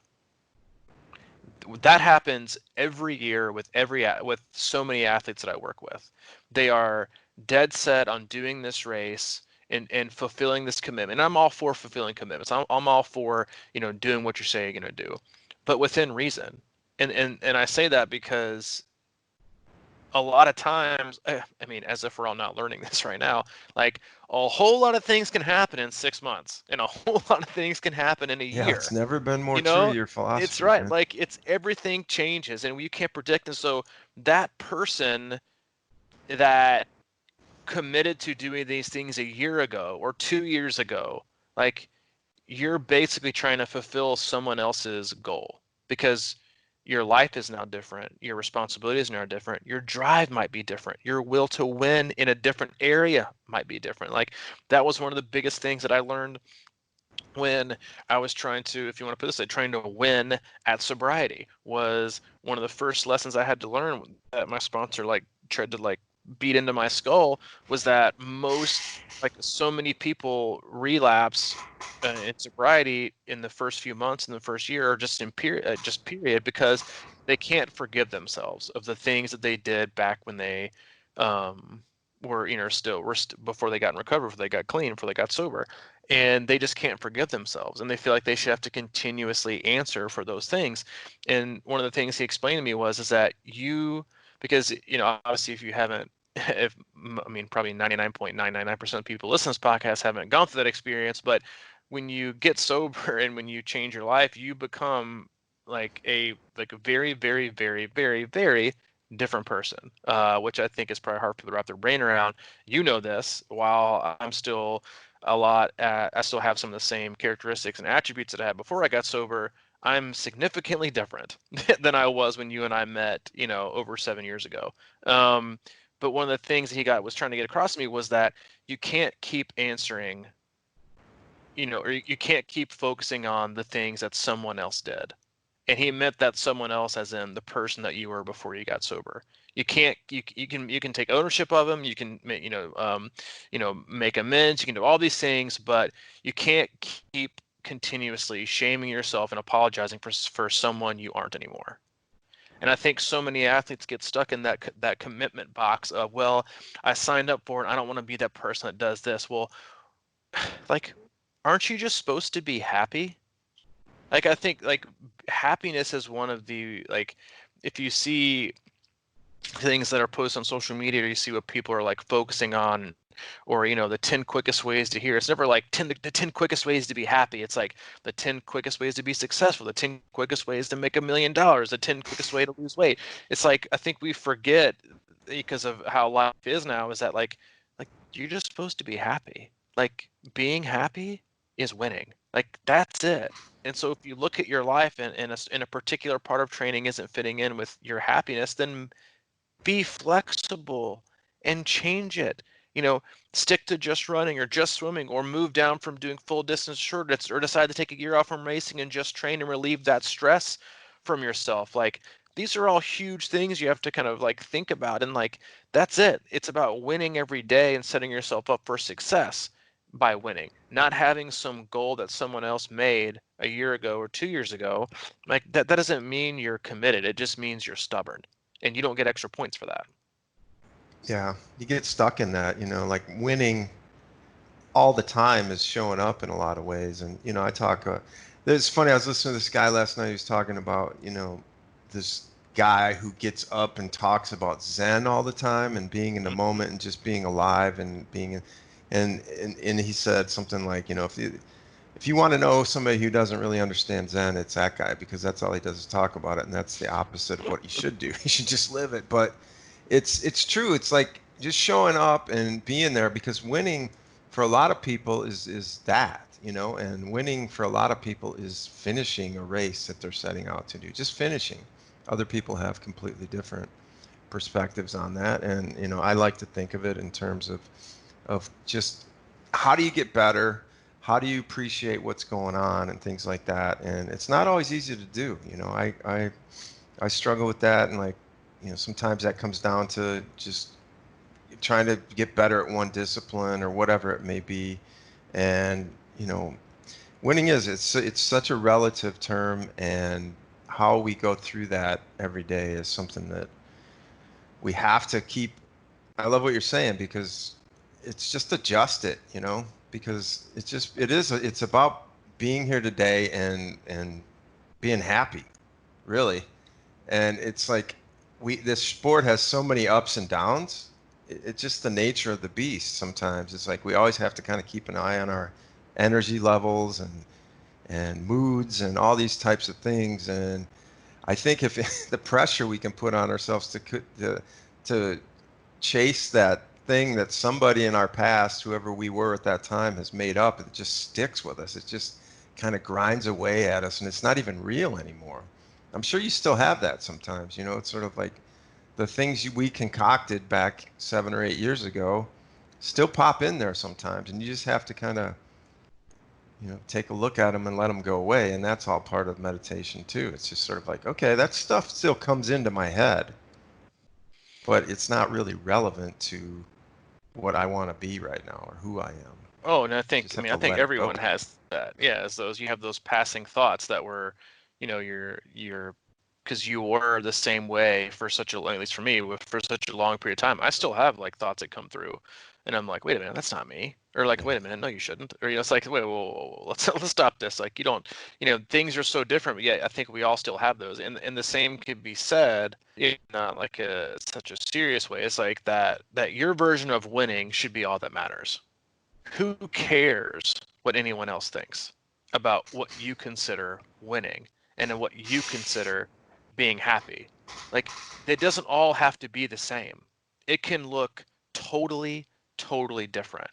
that happens every year with with so many athletes that I work with. They are dead set on doing this race and fulfilling this commitment. And I'm all for fulfilling commitments. I'm all for, doing what you say you're going to do, but within reason. And I say that because a lot of times, I mean, as if we're all not learning this right now, like a whole lot of things can happen in 6 months, and a whole lot of things can happen in a Yeah, it's year. never been more You true to know, your it's philosophies, right. man. Like it's everything changes, and you can't predict. And so that person that committed to doing these things a year ago or 2 years ago, like you're basically trying to fulfill someone else's goal because your life is now different, your responsibilities are now different, your drive might be different, your will to win in a different area might be different. Like that was one of the biggest things that I learned when I was trying to, if you want to put this, trying to win at sobriety was one of the first lessons I had to learn that my sponsor like tried to like beat into my skull was that like so many people relapse in sobriety in the first few months in the first year or just in period, because they can't forgive themselves of the things that they did back when they um, before they got in recovery, before they got clean, before they got sober, and they just can't forgive themselves and they feel like they should have to continuously answer for those things. And one of the things he explained to me was is that because obviously if you haven't if I mean probably 99.999% of people listening to this podcast haven't gone through that experience, but when you get sober and when you change your life, you become like a very very very very very different person, which I think is probably hard for people to wrap their brain around. This, while I'm still I still have some of the same characteristics and attributes that I had before I got sober. I'm significantly different than I was when you and I met, over 7 years ago. Um, but one of the things was trying to get across to me was that you can't keep answering, or you can't keep focusing on the things that someone else did. And he meant that someone else as in the person that you were before you got sober. You can't you can take ownership of them, you can make amends, you can do all these things, but you can't keep continuously shaming yourself and apologizing for someone you aren't anymore. And I think so many athletes get stuck in that commitment box of, well, I signed up for it, I don't want to be that person that does this. Well, like, aren't you just supposed to be happy? Like I think like happiness is one of the like if you see things that are posted on social media or you see what people are like focusing on or the 10 quickest ways to hear, it's never like the 10 quickest ways to be happy. It's like the 10 quickest ways to be successful, the 10 quickest ways to make $1 million, the 10 quickest way to lose weight. It's like I think we forget because of how life is now is that like you're just supposed to be happy. Like being happy is winning. Like that's it. And so if you look at your life and in a particular part of training isn't fitting in with your happiness, then be flexible and change it. You know, stick to just running or just swimming or move down from doing full distance short distance or decide to take a year off from racing and just train and relieve that stress from yourself. Like these are all huge things you have to kind of like think about, and like that's it. It's about winning every day and setting yourself up for success by winning, not having some goal that someone else made a year ago or 2 years ago. Like that doesn't mean you're committed. It just means you're stubborn and you don't get extra points for that. Yeah, you get stuck in that, like winning all the time is showing up in a lot of ways. And, I talk, it's funny, I was listening to this guy last night. He was talking about, this guy who gets up and talks about Zen all the time and being in the moment and just being alive and being, and he said something like, if you want to know somebody who doesn't really understand Zen, it's that guy because that's all he does is talk about it, and that's the opposite of what you should do. You should just live it. But it's true. It's like just showing up and being there because winning for a lot of people is that, and winning for a lot of people is finishing a race that they're setting out to do, just finishing. Other people have completely different perspectives on that, and I like to think of it in terms of just how do you get better, how do you appreciate what's going on and things like that. And it's not always easy to do. I struggle with that, and like sometimes that comes down to just trying to get better at one discipline or whatever it may be. And winning it's such a relative term, and how we go through that every day is something that we have to keep. I love what you're saying because it's just adjust it, because it's about being here today and being happy, really. And it's like this sport has so many ups and downs. It's just the nature of the beast. Sometimes it's like we always have to kind of keep an eye on our energy levels and moods and all these types of things. And I think if the pressure we can put on ourselves to chase that thing that somebody in our past, whoever we were at that time, has made up, it just sticks with us. It just kind of grinds away at us, and it's not even real anymore. I'm sure you still have that sometimes. It's sort of like the things we concocted back 7 or 8 years ago still pop in there sometimes, and you just have to kind of take a look at them and let them go away. And that's all part of meditation too. It's just sort of like, okay, that stuff still comes into my head, but it's not really relevant to what I want to be right now or who I am. Oh, and You just I have mean, to I think let it go. everyone has that. Yeah, as those you have those passing thoughts that were, you're because you were the same way for such a, at least for me, for such a long period of time. I still have like thoughts that come through, and I'm like, wait a minute, that's not me. Or like, Yeah. wait a minute, no, you shouldn't. Or it's like, wait, whoa, let's stop this. Like, you don't, things are so different. But yeah, I think we all still have those, and the same could be said, not like such a serious way. It's like that your version of winning should be all that matters. Who cares what anyone else thinks about what you consider winning and what you consider being happy? Like, it doesn't all have to be the same. It can look totally, totally different.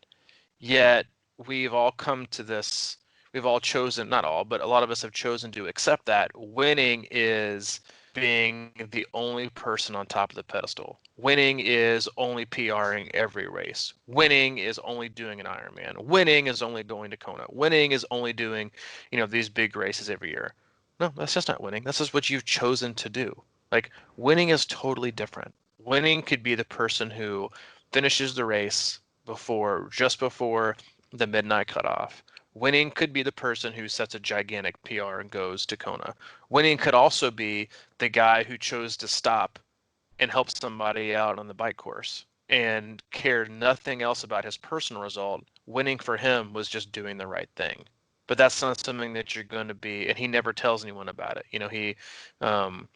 Yet we've all come to this, we've all chosen, not all, but a lot of us have chosen to accept that winning is being the only person on top of the pedestal. Winning is only PRing every race. Winning is only doing an Ironman. Winning is only going to Kona. Winning is only doing, these big races every year. No, that's just not winning. That's just what you've chosen to do. Like, winning is totally different. Winning could be the person who finishes the race just before the midnight cutoff. Winning could be the person who sets a gigantic PR and goes to Kona. Winning could also be the guy who chose to stop and help somebody out on the bike course and cared nothing else about his personal result. Winning for him was just doing the right thing. But that's not something that you're going to be, and he never tells anyone about it. Um,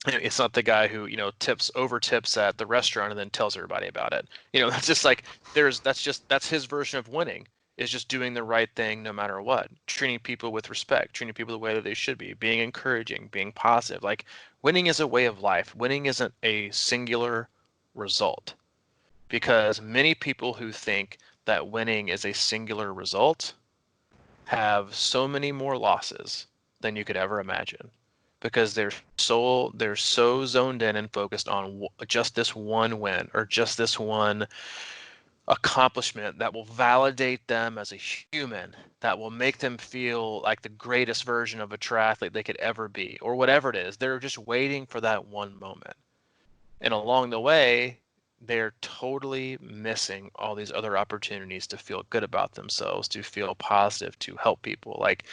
it's not the guy who tips over tips at the restaurant and then tells everybody about it. That's just like that's his version of winning, is just doing the right thing no matter what, treating people with respect, treating people the way that they should be, being encouraging, being positive. Like, winning is a way of life. Winning isn't a singular result, because many people who think that winning is a singular result have so many more losses than you could ever imagine, because they're so zoned in and focused on just this one win or just this one accomplishment that will validate them as a human, that will make them feel like the greatest version of a triathlete they could ever be, or whatever it is. They're just waiting for that one moment, and along the way, they're totally missing all these other opportunities to feel good about themselves, to feel positive, to help people. Like,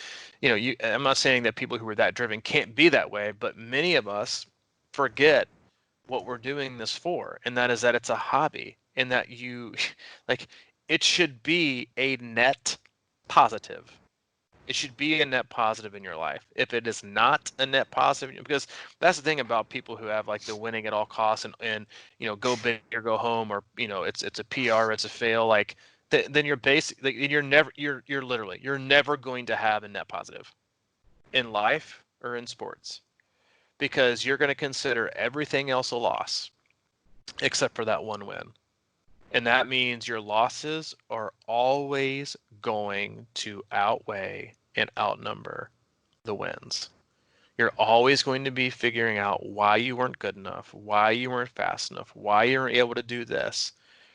I'm not saying that people who are that driven can't be that way, but many of us forget what we're doing this for, and that is that it's a hobby, and that like, it should be a net positive. It should be a net positive in your life. If it is not a net positive, because that's the thing about people who have like the winning at all costs and go big or go home, or it's a PR, it's a fail, like then you're basically, you're literally, you're never going to have a net positive in life or in sports, because you're going to consider everything else a loss except for that one win. And that means your losses are always going to outweigh and outnumber the wins. You're always going to be figuring out why you weren't good enough, why you weren't fast enough, why you weren't able to do this,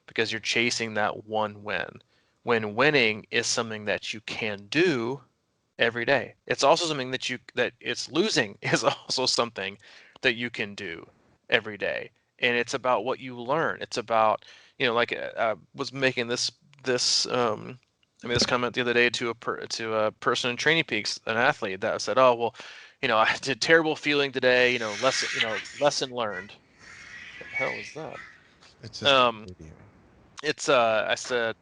because you're chasing that one win. When winning is something that you can do every day. It's also something that it's losing is also something that you can do every day. And it's about what you learn. It's about, like I was making this this comment the other day to a person in Training Peaks, an athlete, that said, "Oh, well, I did terrible feeling today, lesson learned. What the hell was that? It's just a Um, video. I said,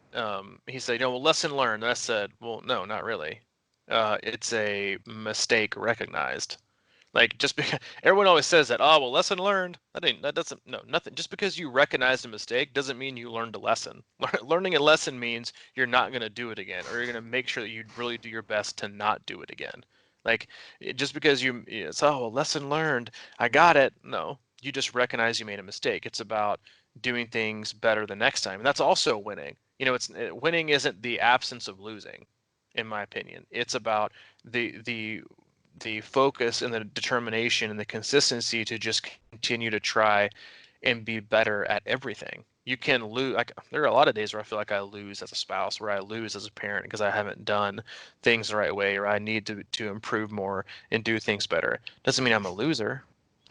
he said, well, lesson learned. And I said, well, no, not really. It's a mistake recognized. Like, just because everyone always says that, oh, well, lesson learned. That doesn't, no, nothing. Just because you recognized a mistake doesn't mean you learned a lesson. Learning a lesson means you're not going to do it again, or you're going to make sure that you really do your best to not do it again. Like, just because it's, oh, well, lesson learned, I got it. No, you just recognize you made a mistake. It's about doing things better the next time. And that's also winning. Winning isn't the absence of losing, in my opinion. It's about the focus and the determination and the consistency to just continue to try and be better at everything. You can lose. Like, there are a lot of days where I feel like I lose as a spouse, where I lose as a parent because I haven't done things the right way, or I need to improve more and do things better. Doesn't mean I'm a loser.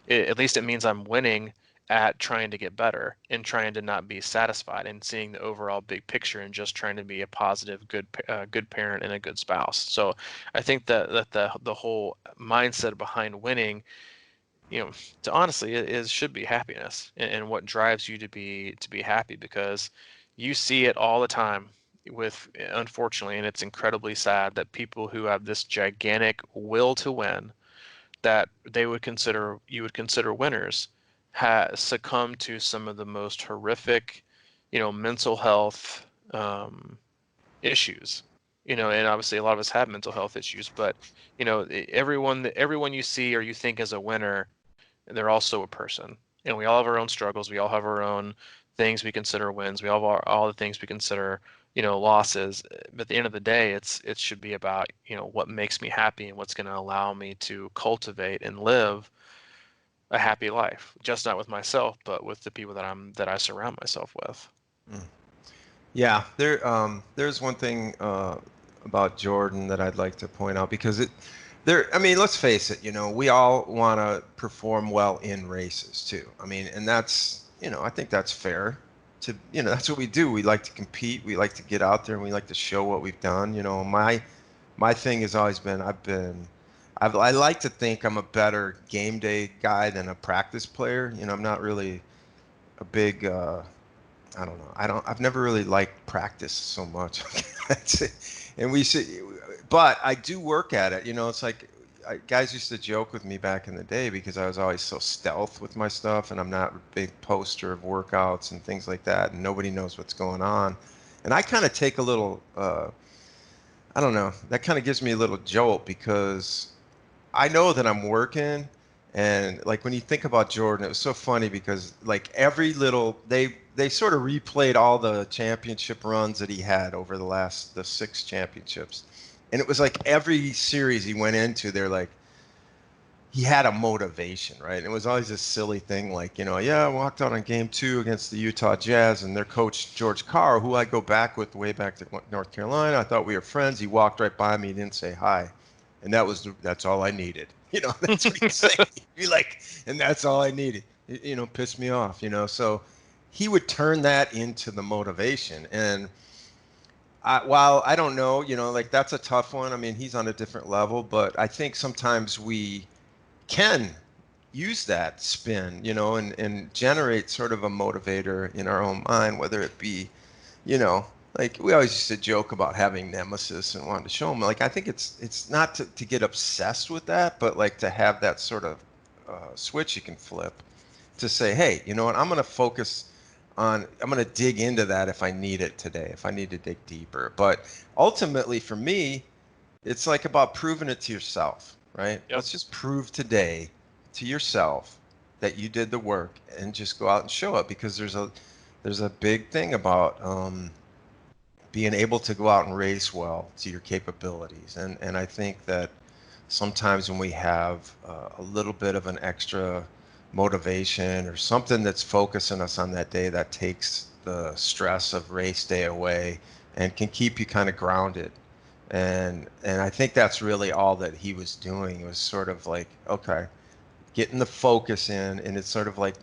At least it means I'm winning at trying to get better and trying to not be satisfied and seeing the overall big picture and just trying to be a positive, good parent and a good spouse. So I think that the whole mindset behind winning, to honestly is should be happiness and what drives you to be happy, because you see it all the time with, unfortunately, and it's incredibly sad that people who have this gigantic will to win that you would consider winners has succumbed to some of the most horrific, mental health issues. And obviously a lot of us have mental health issues, but everyone you see or you think is a winner, they're also a person. And we all have our own struggles. We all have our own things we consider wins. We all have all the things we consider, losses. But at the end of the day, it should be about, what makes me happy and what's going to allow me to cultivate and live a happy life, just not with myself, but with the people that I surround myself with. Mm. Yeah, there's one thing about Jordan that I'd like to point out because I mean, let's face it, we all want to perform well in races too. I mean, and I think that's fair that's what we do. We like to compete, we like to get out there and we like to show what we've done. My thing has always been, I like to think I'm a better game day guy than a practice player. I'm not really a big, I don't know. I've never really liked practice so much. That's it. And we see, but I do work at it. It's like guys used to joke with me back in the day because I was always so stealth with my stuff, and I'm not a big poster of workouts and things like that, and nobody knows what's going on. And I kind of take a little, I don't know, that kind of gives me a little jolt because I know that I'm working, and like when you think about Jordan, it was so funny because like every little they sort of replayed all the championship runs that he had over the 6 championships, and it was like every series he went into, they're like he had a motivation, right? And it was always this silly thing like, yeah, I walked out on game 2 against the Utah Jazz, and their coach George Carr, who I go back with way back to North Carolina, I thought we were friends. He walked right by me, he didn't say hi. And that's all I needed. That's what he'd say. He'd be like, and that's all I needed. Pissed me off. So he would turn that into the motivation. And while I don't know, like that's a tough one. I mean, he's on a different level, but I think sometimes we can use that spin, and generate sort of a motivator in our own mind, whether it be, you know, like we always used to joke about having nemesis and wanting to show them. Like I think it's not to get obsessed with that, but like to have that sort of switch you can flip to say, hey, you know what? I'm going to dig into that if I need it today, if I need to dig deeper. But ultimately, for me, it's like about proving it to yourself, right? Yep. Let's just prove today to yourself that you did the work and just go out and show it because there's a big thing about being able to go out and race well to your capabilities. And I think that sometimes when we have a little bit of an extra motivation or something that's focusing us on that day, that takes the stress of race day away and can keep you kind of grounded. And I think that's really all that he was doing. It was sort of like, okay, getting the focus in, and it's sort of like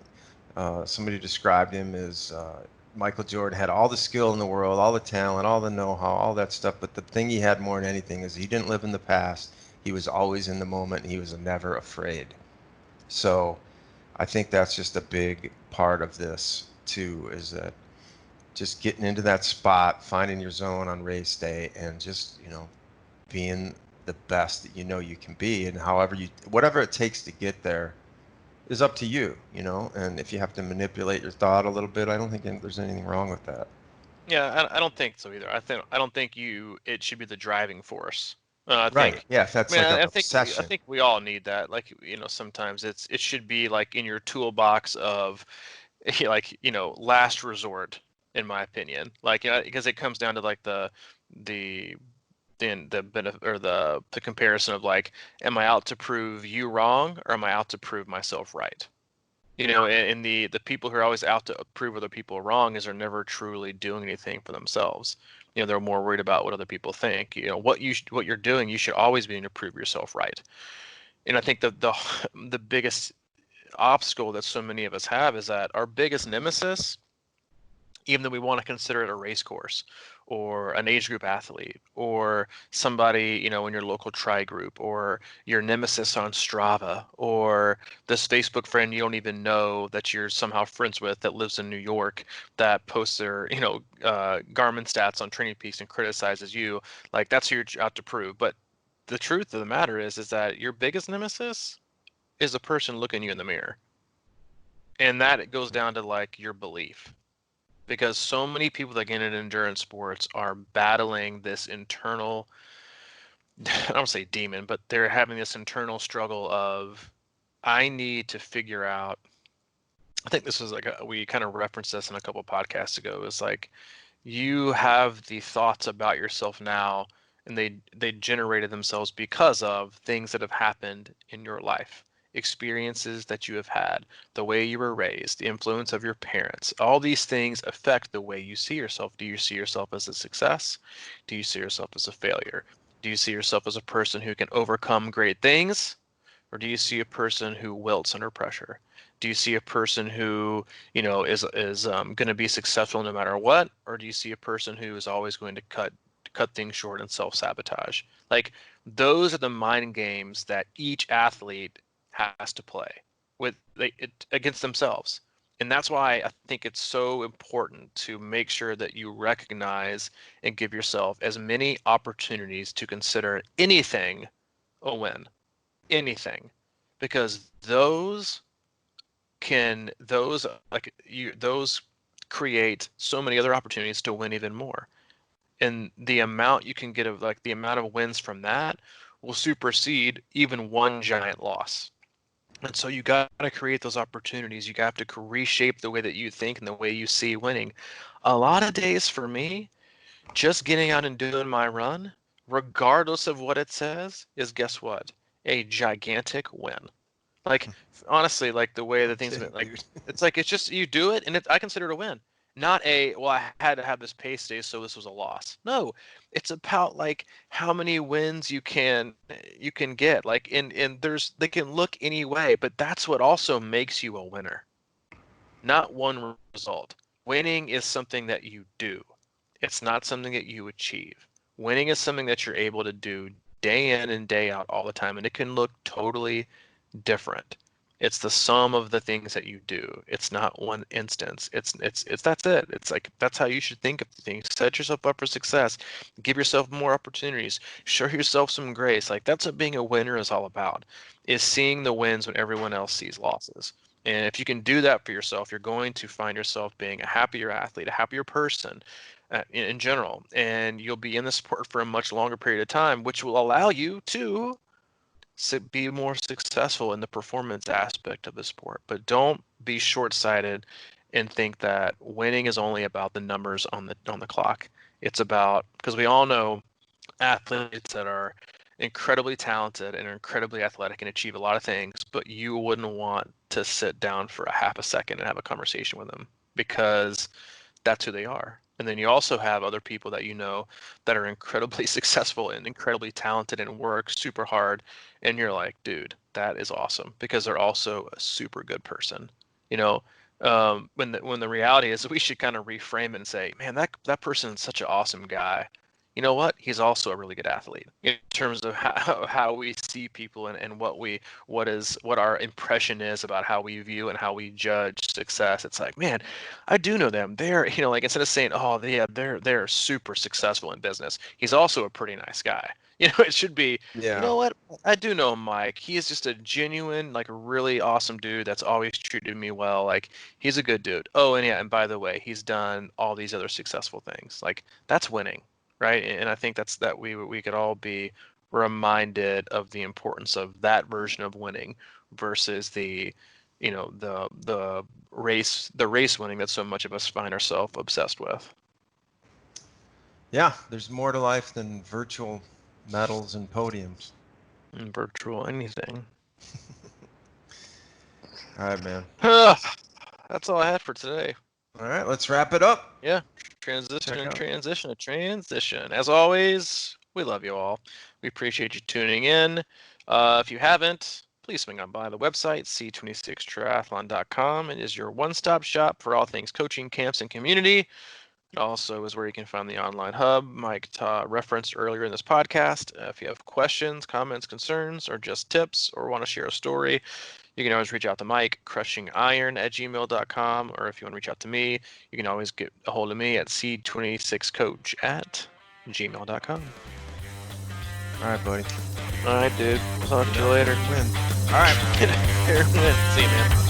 somebody described him as Michael Jordan had all the skill in the world, all the talent, all the know-how, all that stuff. But the thing he had more than anything is he didn't live in the past. He was always in the moment and he was never afraid. So I think that's just a big part of this too, is that just getting into that spot, finding your zone on race day, and just, being the best that you know you can be, and whatever it takes to get there is up to you. And if you have to manipulate your thought a little bit, I don't think there's anything wrong with that. Yeah, I don't think so either. I don't think it should be the driving force. I Right. think, Yeah, if I that's mean, like an I obsession. think we all need that. Like, sometimes it should be like in your toolbox of, like, last resort, in my opinion. Like, because it comes down to like the the benefit or the comparison of like, am I out to prove you wrong or am I out to prove myself right? And the people who are always out to prove other people wrong is they're never truly doing anything for themselves. They're more worried about what other people think. What you're doing, you should always be to prove yourself right. And I think the biggest obstacle that so many of us have is that our biggest nemesis, even though we want to consider it a race course or an age group athlete or somebody, in your local tri group or your nemesis on Strava or this Facebook friend you don't even know that you're somehow friends with that lives in New York that posts their, Garmin stats on Training Peaks and criticizes you, like that's who you're out to prove. But the truth of the matter is that your biggest nemesis is the person looking you in the mirror. And that it goes down to like your belief, because so many people that get into endurance sports are battling this internal, I don't say demon, but they're having this internal struggle of, I need to figure out. I think this was like we kind of referenced this in a couple podcasts ago. It's like you have the thoughts about yourself now, and they generated themselves because of things that have happened in your life, experiences that you have had, the way you were raised, the influence of your parents. All these things affect the way you see yourself. Do you see yourself as a success? Do you see yourself as a failure? Do you see yourself as a person who can overcome great things? Or do you see a person who wilts under pressure? Do you see a person who, is going to be successful no matter what? Or do you see a person who is always going to cut things short and self-sabotage? Like, those are the mind games that each athlete has to play against themselves. And that's why I think it's so important to make sure that you recognize and give yourself as many opportunities to consider anything a win, anything, because those create so many other opportunities to win even more. And the amount you can get of like the amount of wins from that will supersede even one giant loss. And so you got to create those opportunities. You got to reshape the way that you think and the way you see winning. A lot of days for me, just getting out and doing my run, regardless of what it says, is, guess what? A gigantic win. Like, honestly, like the way No that things have kidding, been, like, dude. it's just you do it, and I consider it a win. Not a, well, I had to have this pace day, so this was a loss. No, it's about like how many wins you can get. Like, and they can look any way, but that's what also makes you a winner, not one result. Winning is something that you do. It's not something that you achieve. Winning is something that you're able to do day in and day out all the time, and it can look totally different. It's the sum of the things that you do. It's not one instance. It's that's it. It's like that's how you should think of things. Set yourself up for success. Give yourself more opportunities. Show yourself some grace. Like that's what being a winner is all about. Is seeing the wins when everyone else sees losses. And if you can do that for yourself, you're going to find yourself being a happier athlete, a happier person in general. And you'll be in the sport for a much longer period of time, which will allow you to be more successful in the performance aspect of the sport. But don't be short-sighted and think that winning is only about the numbers on the clock. It's about, because we all know athletes that are incredibly talented and are incredibly athletic and achieve a lot of things, but you wouldn't want to sit down for a half a second and have a conversation with them because that's who they are. And then you also have other people that that are incredibly successful and incredibly talented and work super hard. And you're like, dude, that is awesome because they're also a super good person. You know, when the reality is we should kind of reframe it and say, man, that person's such an awesome guy. you know what? He's also a really good athlete in terms of how we see people and what our impression is about how we view and how we judge success. It's like, man, I do know them. They're, like instead of saying, oh, yeah, they're super successful in business, he's also a pretty nice guy. It should be, you Yeah. know what? I do know Mike. He is just a genuine, like a really awesome dude that's always treated me well. Like he's a good dude. Oh, and yeah, and by the way, he's done all these other successful things. Like that's winning, right? And I think that we could all be reminded of the importance of that version of winning versus the race winning that so much of us find ourselves obsessed with. Yeah, there's more to life than virtual medals and podiums. And virtual anything. All right, man. That's all I had for today. All right, let's wrap it up. Yeah. Check out. Transition. As always, we love you all. We appreciate you tuning in. If you haven't, please swing on by the website, c26triathlon.com. It is your one-stop shop for all things coaching, camps, and community. It also is where you can find the online hub Mike referenced earlier in this podcast. If you have questions, comments, concerns, or just tips, or want to share a story, you can always reach out to Mike, crushingiron@gmail.com, or if you want to reach out to me, you can always get a hold of me at c26coach@gmail.com. All right, buddy. All right, dude. I'll talk to you later. Win. All right. See you, man.